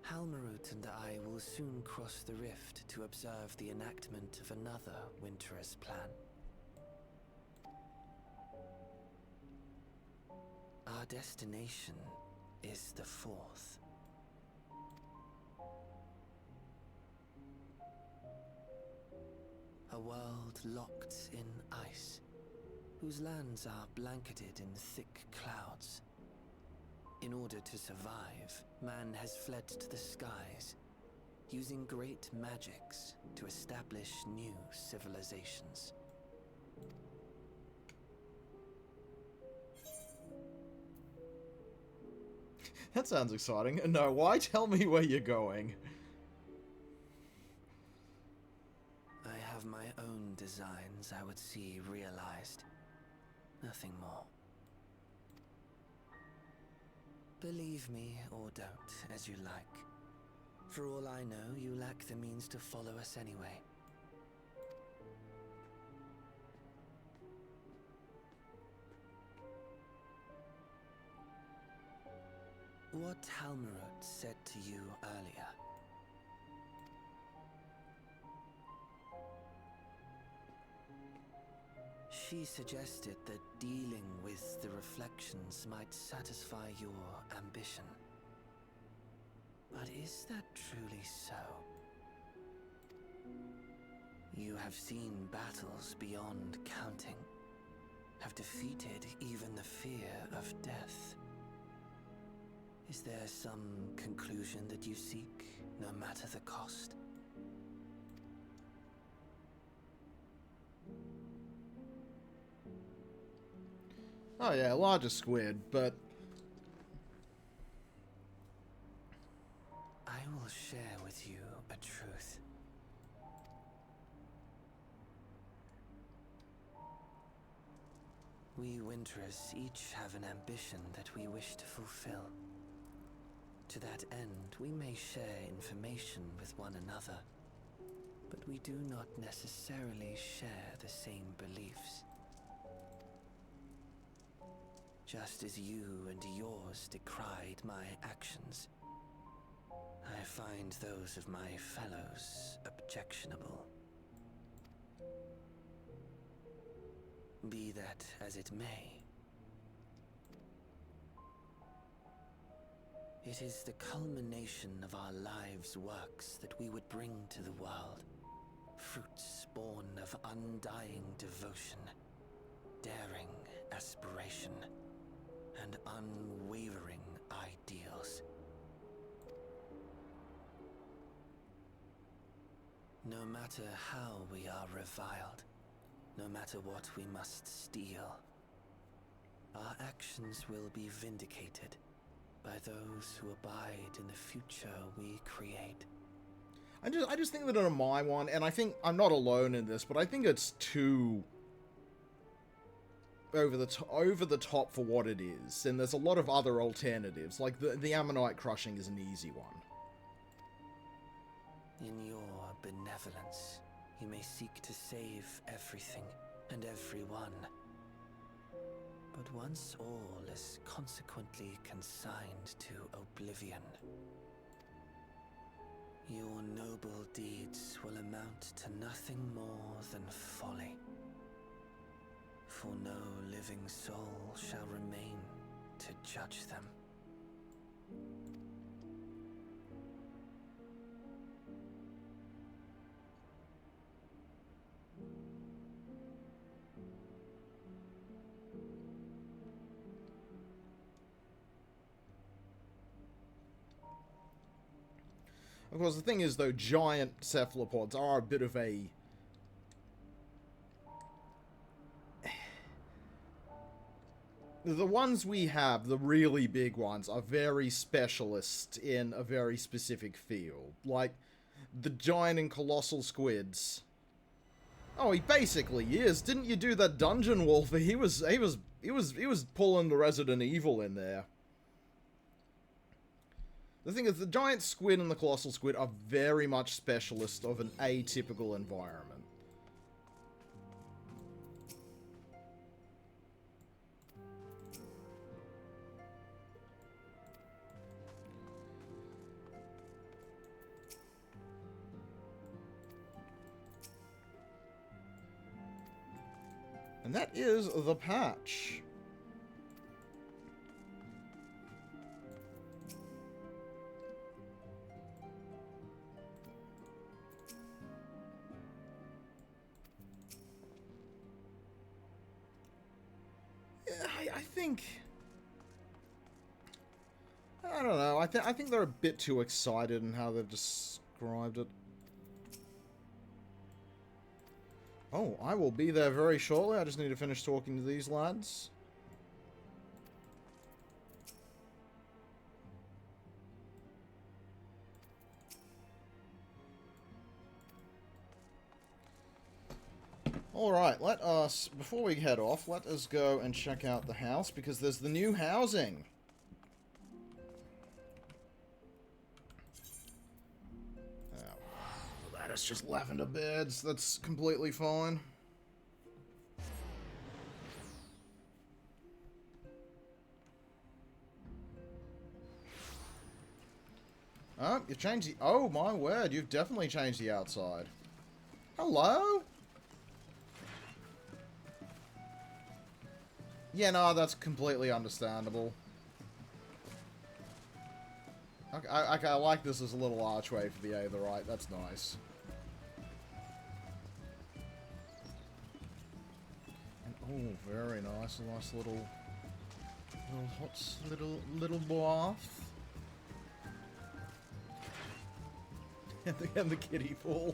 Halmarut and I will soon cross the rift to observe the enactment of another Winter's plan. Our destination is the Fourth. A world locked in ice, whose lands are blanketed in thick clouds. In order to survive, man has fled to the skies, using great magics to establish new civilizations. That sounds exciting. No, why tell me where you're going? designs I would see realized. Nothing more. Believe me or don't, as you like. For all I know, you lack the means to follow us anyway. What Halmerud said to you earlier. She suggested that dealing with the reflections might satisfy your ambition. But is that truly so? You have seen battles beyond counting, have defeated even the fear of death. Is there some conclusion that you seek, no matter the cost? Oh yeah, larger squid, but... I will share with you a truth. We Winterers each have an ambition that we wish to fulfill. To that end, we may share information with one another, but we do not necessarily share the same beliefs. Just as you and yours decried my actions, I find those of my fellows objectionable. Be that as it may, it is the culmination of our lives' works that we would bring to the world, fruits born of undying devotion, daring aspiration, and unwavering ideals. No matter how we are reviled, no matter what we must steal, our actions will be vindicated by those who abide in the future we create. I just think that in my one, and I think I'm not alone in this, but I think it's too over the top for what it is, and there's a lot of other alternatives, like the Ammonite crushing is an easy one. In your benevolence, you may seek to save everything and everyone. But once all is consequently consigned to oblivion, your noble deeds will amount to nothing more than folly. For no living soul shall remain to judge them. Of course, the thing is, though, giant cephalopods are a bit of a... The ones we have, the really big ones, are very specialist in a very specific field. Like, the giant and colossal squids. Oh, he basically is. Didn't you do that dungeon wolf? He was pulling the Resident Evil in there. The thing is, the giant squid and the colossal squid are very much specialists of an atypical environment. And that is the patch. I think... I don't know. I think they're a bit too excited in how they've described it. Oh, I will be there very shortly. I just need to finish talking to these lads. Alright, let us, before we head off, let us go and check out the house, because there's the new housing. Oh, that is just lavender beds. That's completely fine. Oh, you've changed the... Oh, my word, you've definitely changed the outside. Hello? Yeah, no, that's completely understandable. Okay, I like this as a little archway for the Aetherite. That's nice. And, oh, very nice. A nice little hot, little bath. And the kiddie pool.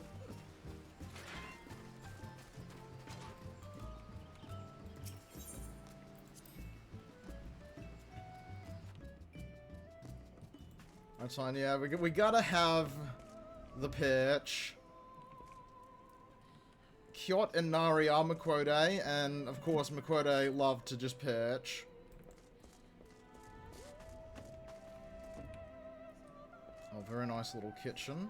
That's fine, yeah, we gotta have the pitch. Kyot and Nari are Makwode, and of course Makwode love to just pitch. Oh, very nice little kitchen.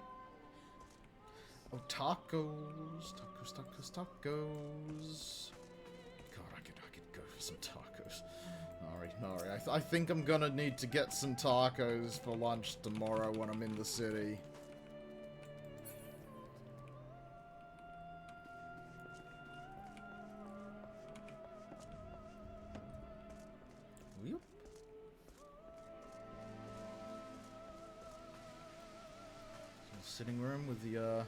Oh, tacos. Tacos. God, I could go for some tacos. Nari. I think I'm gonna need to get some tacos for lunch tomorrow when I'm in the city. Whoop. Sitting room with the,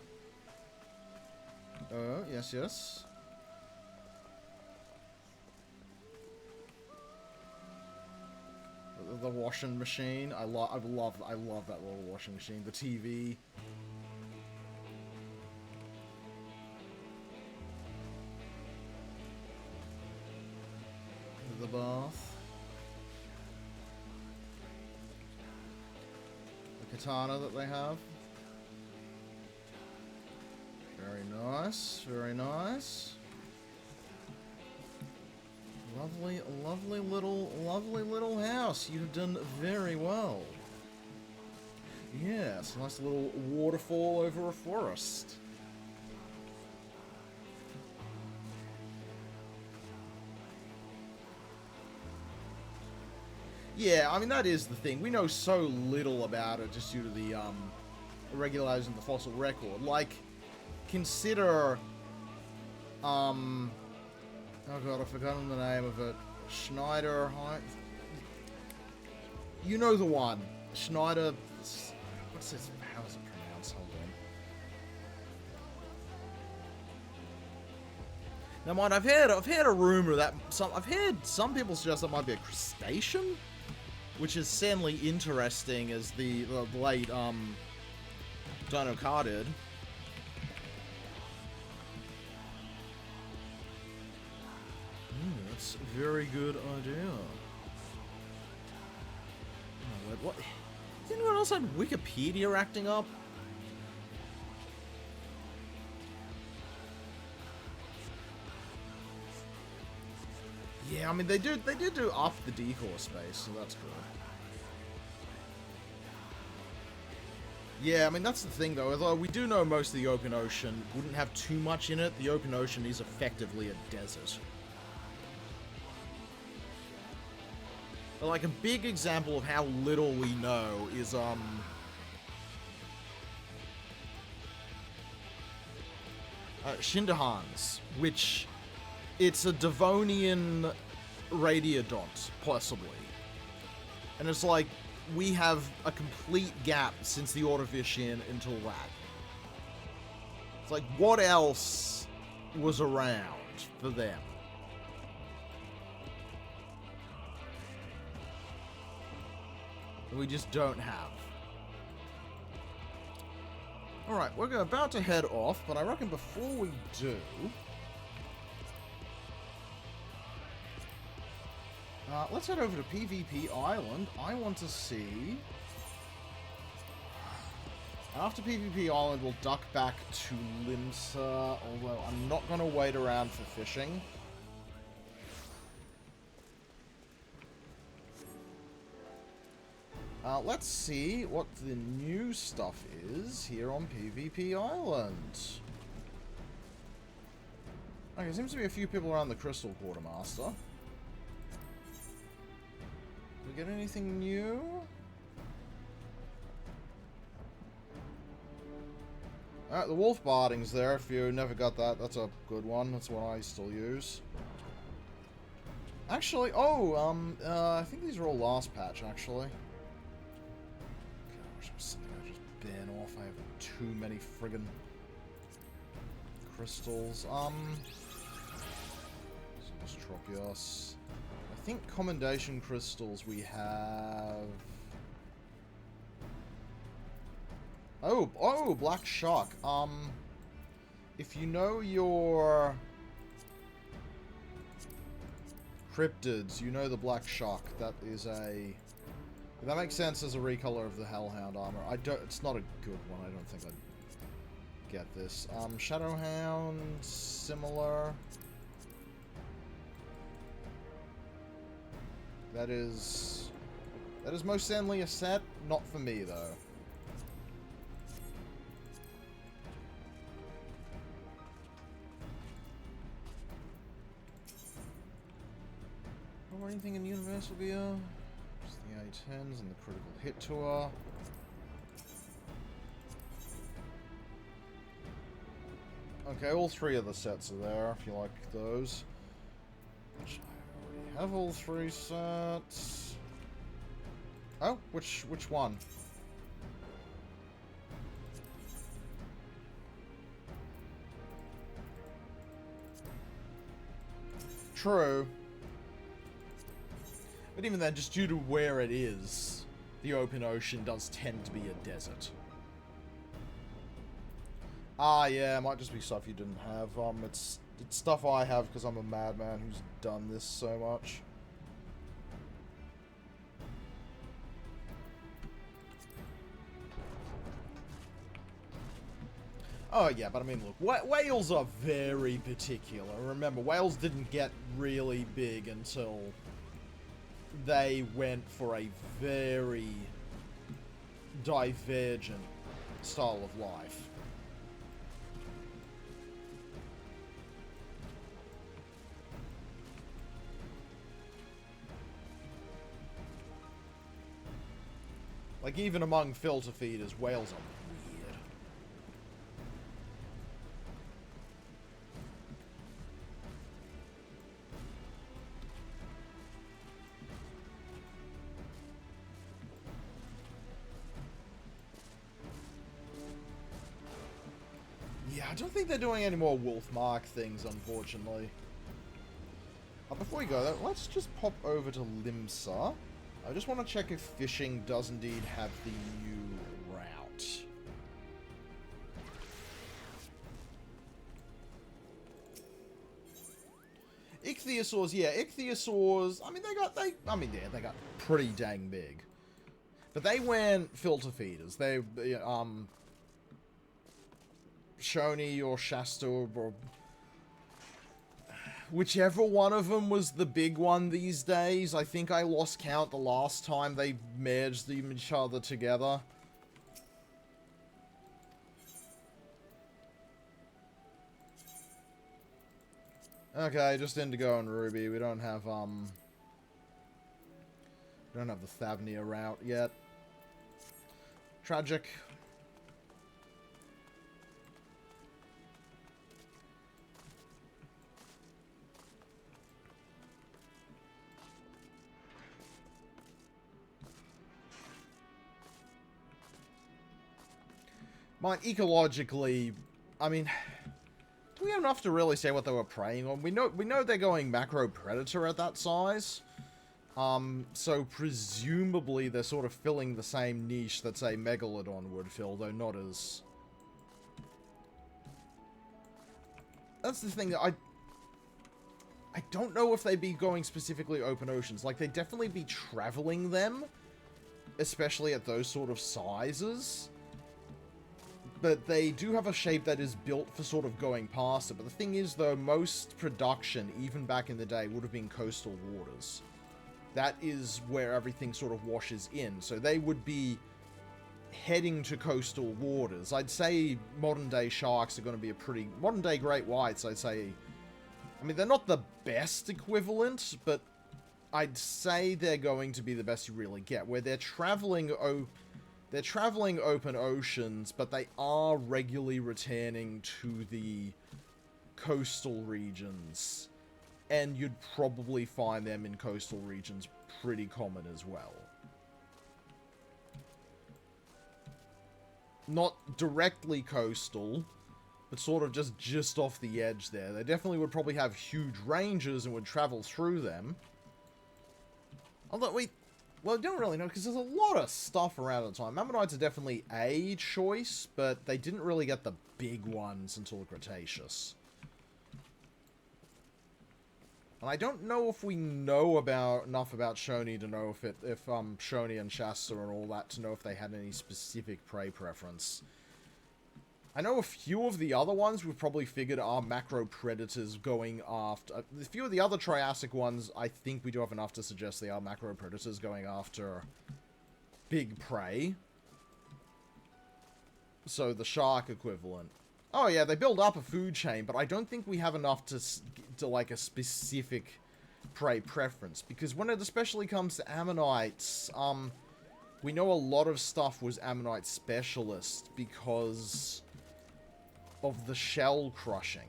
oh, yes. The washing machine. I love that little washing machine. The TV. The bath. The katana that they have. Very nice. Very nice. Lovely little house. You have done very well. Yes, nice little waterfall over a forest. Yeah, I mean, that is the thing. We know so little about it just due to the, regulators in the fossil record. Like, consider, oh god, I've forgotten the name of it. Schneider... You know the one. Schneider... What's this? How is it pronounced? Hold on. Now mind, I've heard a rumor that... I've heard some people suggest that might be a crustacean? Which is certainly interesting as the late, Dino Car did. That's a very good idea. Oh, what? Is anyone else on Wikipedia acting up? Yeah, I mean they did do up the decor space, so that's good. Yeah, I mean that's the thing though, although we do know most of the open ocean wouldn't have too much in it, the open ocean is effectively a desert. But like a big example of how little we know is Shindahans, which it's a Devonian radiodont, possibly. And it's like, we have a complete gap since the Ordovician until that. It's like, what else was around for them? We just don't have. Alright, we're about to head off, but I reckon before we do... let's head over to PvP Island. I want to see... After PvP Island, we'll duck back to Limsa, although I'm not going to wait around for fishing. Let's see what the new stuff is here on PvP Island. Okay, seems to be a few people around the Crystal Quartermaster. Did we get anything new? Alright, the wolf barding's there. If you never got that, that's a good one. That's one I still use. Actually, I think these are all last patch, actually. Gosh, something I just ban off. I have too many friggin' crystals. Tropios. I think commendation crystals we have. Oh, Black Shark. If you know your cryptids, you know the Black Shark. That is a... That makes sense as a recolor of the Hellhound armor. It's not a good one. I don't think I'd get this. Shadowhound, similar. That is most certainly a set. Not for me, though. Or anything in Universal Gear? Just the A10s and the Critical Hit Tour. Okay, all three of the sets are there, if you like those. Which I already have all three sets. Oh, which one? True. But even then, just due to where it is, the open ocean does tend to be a desert. Ah, yeah, it might just be stuff you didn't have. It's stuff I have because I'm a madman who's done this so much. Oh, yeah, but I mean, look, whales are very particular. Remember, whales didn't get really big until they went for a very divergent style of life. Like, even among filter feeders, whales are weird. Yeah, I don't think they're doing any more Wolfmark things, unfortunately. Before we go, though, let's just pop over to Limsa. I just want to check if fishing does indeed have the new route. Ichthyosaurs, yeah, ichthyosaurs, I mean, they got pretty dang big. But they weren't filter feeders. They, Shoni or Shasta or whichever one of them was the big one these days. I think I lost count the last time they merged each other together. Okay, just Indigo and Ruby. We don't have the Thavnia route yet. Tragic. Mine, ecologically, I mean, do we have enough to really say what they were preying on? We know they're going macro predator at that size. So presumably they're sort of filling the same niche that, say, Megalodon would fill, though not as... That's the thing that I don't know if they'd be going specifically open oceans. Like, they'd definitely be traveling them, especially at those sort of sizes. but they do have a shape that is built for sort of going past it. But the thing is, though, most production, even back in the day, would have been coastal waters. That is where everything sort of washes in. So they would be heading to coastal waters. I'd say modern-day sharks are going to be a pretty... Modern-day great whites, I'd say... I mean, they're not the best equivalent, but I'd say they're going to be the best you really get, where they're traveling open oceans, but they are regularly returning to the coastal regions. And you'd probably find them in coastal regions pretty common as well. Not directly coastal, but sort of just off the edge there. They definitely would probably have huge ranges and would travel through them. Although we don't really know, because there's a lot of stuff around at the time. Ammonites are definitely a choice, but they didn't really get the big ones until the Cretaceous. And I don't know if we know enough about Shoni to know if Shoni and Shasta and all that to know if they had any specific prey preference. I know a few of the other ones we've probably figured are macro predators going after... A few of the other Triassic ones, I think we do have enough to suggest they are macro predators going after big prey. So the shark equivalent. Oh yeah, they build up a food chain, but I don't think we have enough to like a specific prey preference. Because when it especially comes to ammonites, we know a lot of stuff was ammonite specialist because of the shell crushing.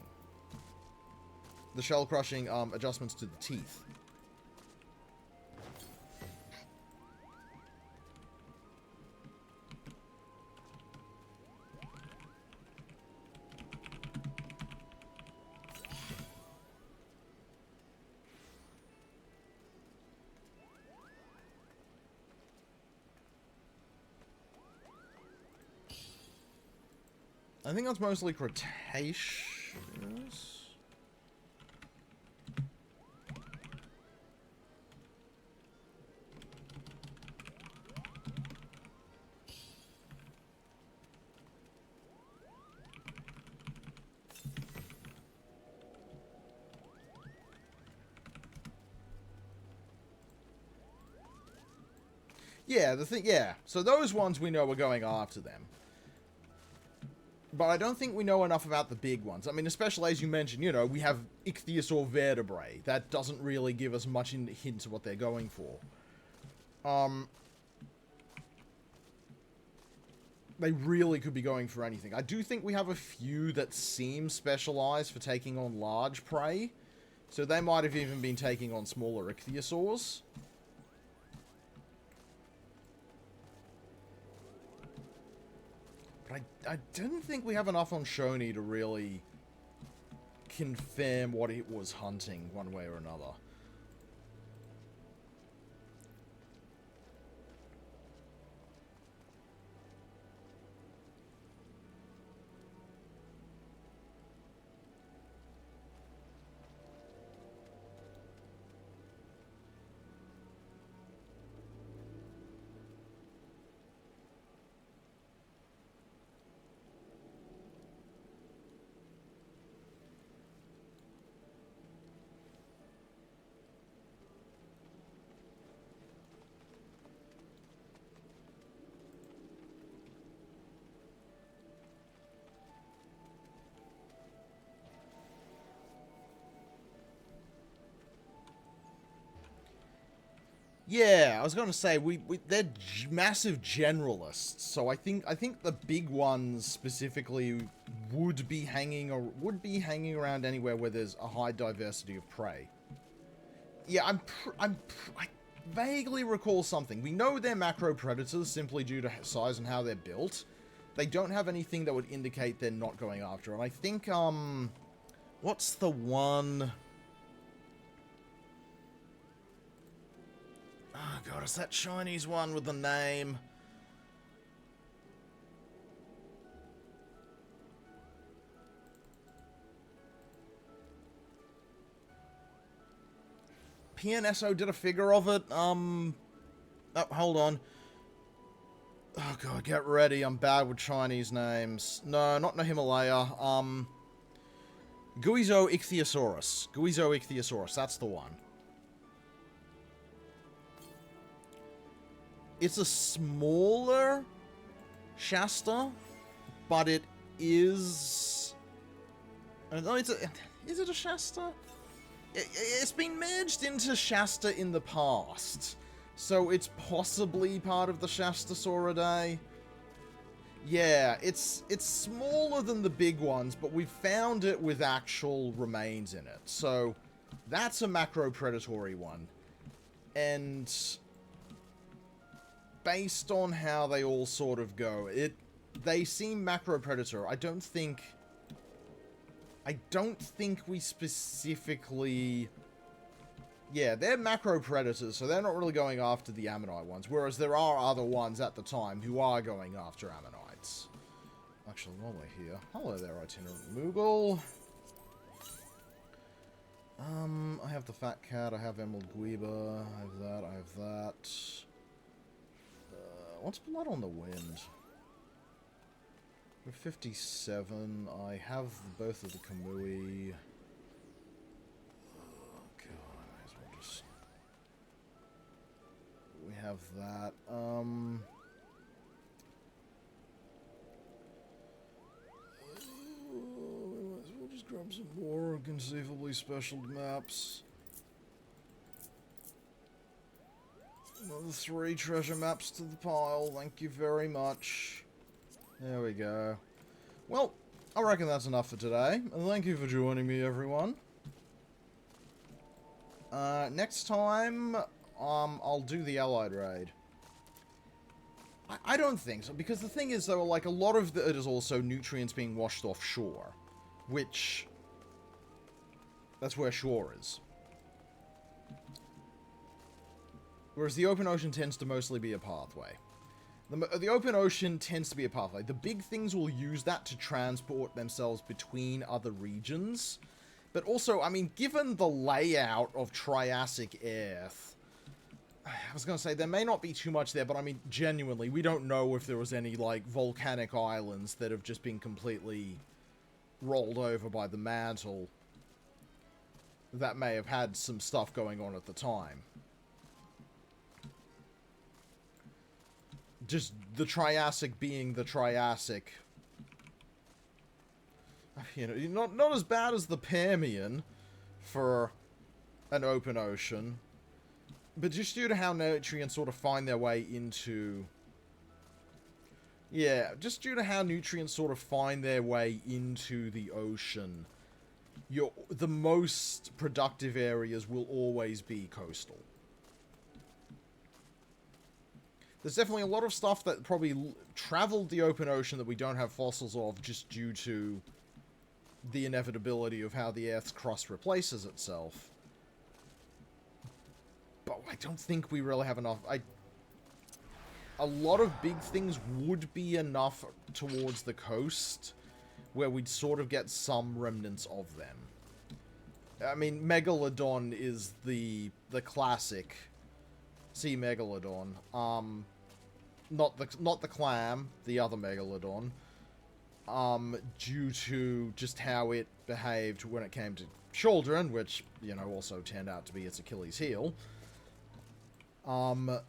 The shell crushing adjustments to the teeth. I think that's mostly Cretaceous. Yeah, so those ones we know are going after them. But I don't think we know enough about the big ones. I mean, especially as you mentioned, you know, we have ichthyosaur vertebrae. That doesn't really give us much hint of what they're going for. They really could be going for anything. I do think we have a few that seem specialized for taking on large prey. So they might have even been taking on smaller ichthyosaurs. But I don't think we have enough on Shoni to really confirm what it was hunting one way or another. Yeah, I was going to say they're massive generalists, so I think the big ones specifically would be hanging around anywhere where there's a high diversity of prey. Yeah, I vaguely recall something. We know they're macro predators simply due to size and how they're built. They don't have anything that would indicate they're not going after. And I think what's the one? Oh god, it's that Chinese one with the name. PNSO did a figure of it. Oh, hold on. Oh god, get ready. I'm bad with Chinese names. No, not in the Himalaya. Guizhou Ichthyosaurus. Guizhou Ichthyosaurus, that's the one. It's a smaller Shasta, but it is... No, is it a Shasta? It's been merged into Shasta in the past, so it's possibly part of the Shastasauridae. Yeah, it's smaller than the big ones, but we found it with actual remains in it. So that's a macro-predatory one. And based on how they all sort of go, they seem macro-predator. I don't think we specifically... Yeah, they're macro-predators, so they're not really going after the Ammonite ones, whereas there are other ones at the time who are going after Ammonites. Actually, while we're here... Hello there, Itinerant Moogle. I have the Fat Cat, I have Emerald Guiba, I have that, I have that. What's Blood on the Wind? We're 57. I have both of the Kamui. Oh, God. I might as well just... We have that. We might as well just grab some more conceivably special maps. Another 3 treasure maps to the pile. Thank you very much. There we go. Well, I reckon that's enough for today. And thank you for joining me, everyone. Next time, I'll do the Allied raid. I don't think so, because the thing is, though, like, a lot of it is also nutrients being washed offshore. Which... That's where shore is. Whereas the open ocean tends to mostly be a pathway. The open ocean tends to be a pathway. The big things will use that to transport themselves between other regions. But also, I mean, given the layout of Triassic Earth, I was going to say, there may not be too much there, but I mean, genuinely, we don't know if there was any, like, volcanic islands that have just been completely rolled over by the mantle that may have had some stuff going on at the time. Just the Triassic being the Triassic. You know, not as bad as the Permian for an open ocean, but just due to how nutrients sort of find their way into... Yeah, just due to how nutrients sort of find their way into the ocean, the most productive areas will always be coastal. There's definitely a lot of stuff that probably traveled the open ocean that we don't have fossils of just due to the inevitability of how the Earth's crust replaces itself. But I don't think we really have enough. A lot of big things would be enough towards the coast where we'd sort of get some remnants of them. I mean, Megalodon is the classic sea Megalodon. Not the clam, the other Megalodon. Due to just how it behaved when it came to children, which, you know, also turned out to be its Achilles heel. But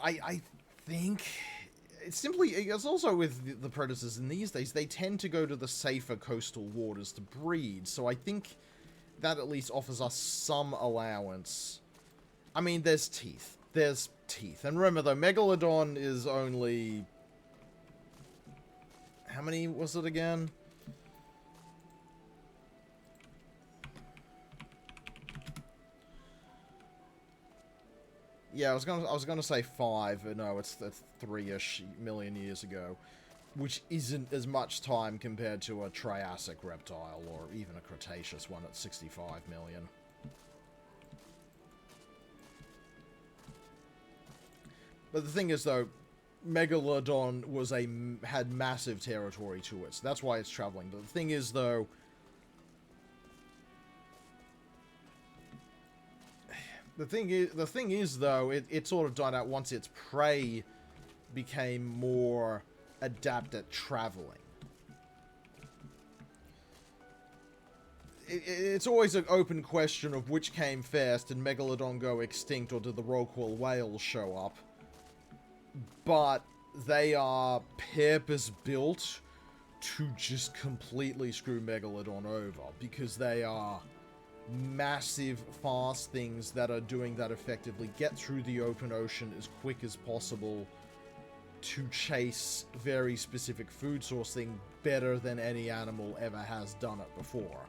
I think it's also with the predators in these days, they tend to go to the safer coastal waters to breed, so I think that at least offers us some allowance. I mean, there's teeth. There's teeth. And remember, though, Megalodon is only... How many was it again? Yeah, I was gonna say 5, but no, it's 3-ish million years ago, which isn't as much time compared to a Triassic reptile or even a Cretaceous one at 65 million. But the thing is, though, Megalodon had massive territory to it, so that's why it's traveling. But the thing is, though, The thing is though, it sort of died out once its prey became more adept at traveling. It's always an open question of which came first, did Megalodon go extinct or did the Rorqual whales show up? But they are purpose-built to just completely screw Megalodon over, because they are massive, fast things that are doing that effectively. Get through the open ocean as quick as possible to chase very specific food source thing better than any animal ever has done it before.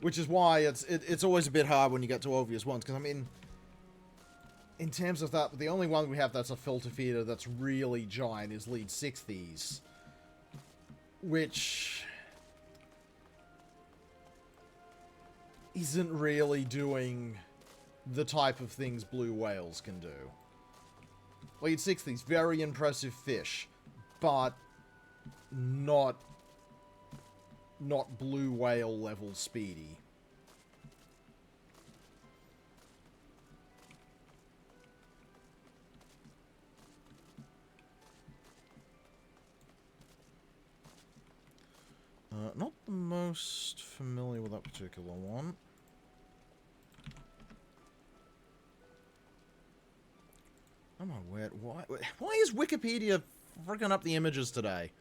Which is why it's always a bit hard when you get to obvious ones, because I mean, in terms of that, the only one we have that's a filter feeder that's really giant is Lead 60s, which isn't really doing the type of things blue whales can do. Lead 60s, very impressive fish, but not blue whale level speedy. Not the most familiar with that particular one. Oh my word, why is Wikipedia friggin' up the images today?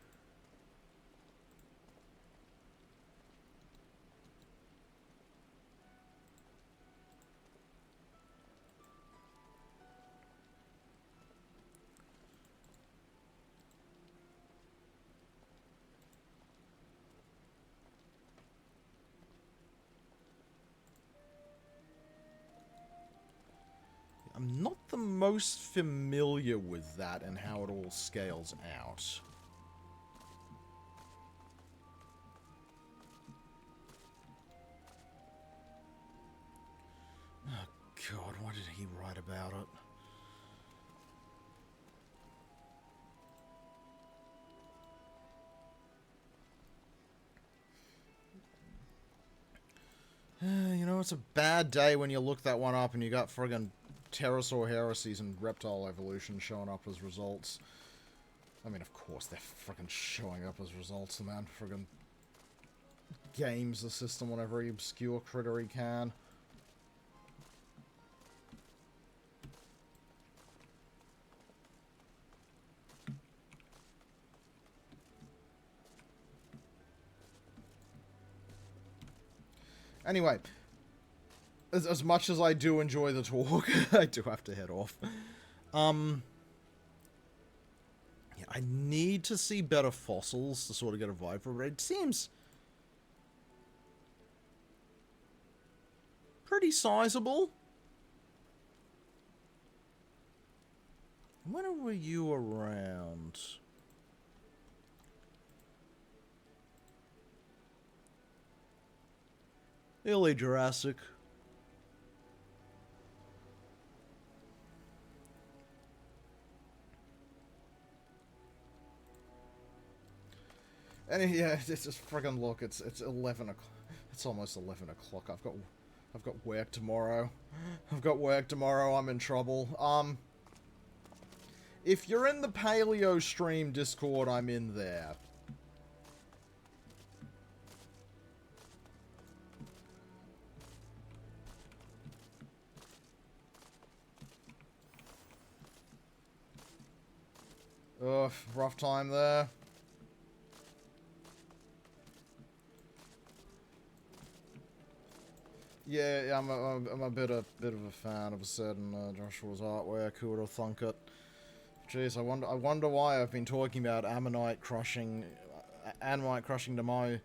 I'm not the most familiar with that and how it all scales out. Oh God, what did he write about it? You know, it's a bad day when you look that one up and you got friggin' pterosaur heresies and reptile evolution showing up as results. I mean, of course they're friggin' showing up as results. The man friggin' games the system on every obscure critter he can. Anyway, as much as I do enjoy the talk, I do have to head off. Yeah, I need to see better fossils to sort of get a vibe for it. It seems pretty sizable. When were you around? Early Jurassic. And yeah, it's just friggin' look. It's 11 o'clock. It's almost 11 o'clock. I've got work tomorrow. I'm in trouble. If you're in the Paleo Stream Discord, I'm in there. Ugh, rough time there. Yeah, I'm a bit of a fan of a certain Joshua's artwork. Who would have thunk it? Jeez, I wonder why I've been talking about ammonite crushing Demai,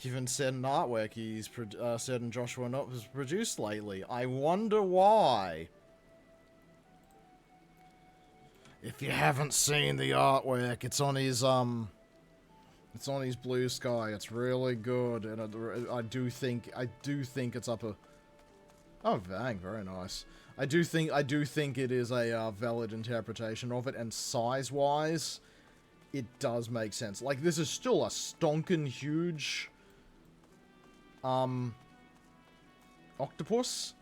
given certain artwork he's certain Joshua not has produced lately. I wonder why. If you haven't seen the artwork, it's on his Blue Sky. It's really good, and I do think it's up a... Oh, bang, very nice. I do think it is a valid interpretation of it, and size-wise, it does make sense. Like, this is still a stonkin' huge, octopus,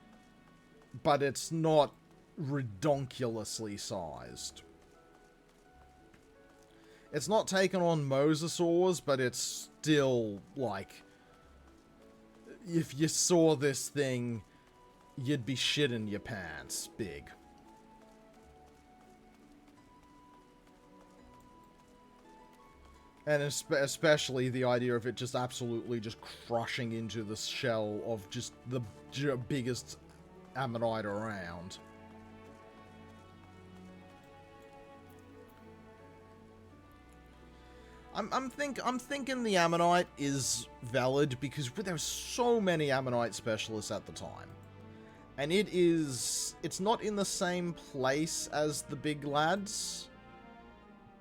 but it's not redonkulously sized. It's not taken on mosasaurs, but it's still, like, if you saw this thing, you'd be shitting your pants big. And especially the idea of it just absolutely just crushing into the shell of just the biggest ammonite around. I'm thinking the ammonite is valid because there's so many ammonite specialists at the time. And it's not in the same place as the big lads,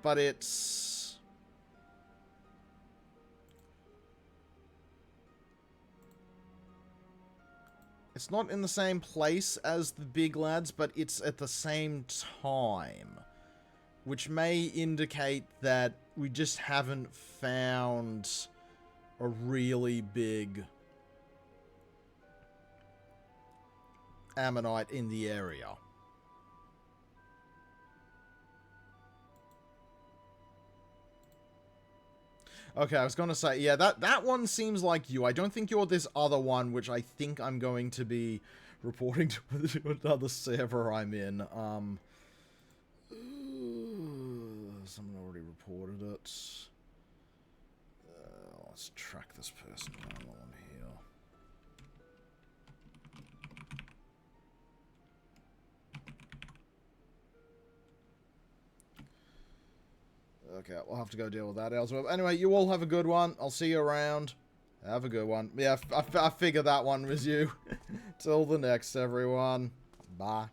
but it's not in the same place as the big lads, but it's at the same time, which may indicate that we just haven't found a really big ammonite in the area. Okay, I was gonna say, yeah, that one seems like you. I don't think you're this other one, which I think I'm going to be reporting to another server I'm in. Someone already reported it. Let's track this person down while I'm here. Okay, we'll have to go deal with that elsewhere. Anyway, you all have a good one. I'll see you around. Have a good one. Yeah, I figured that one was you. Till the next, everyone. Bye.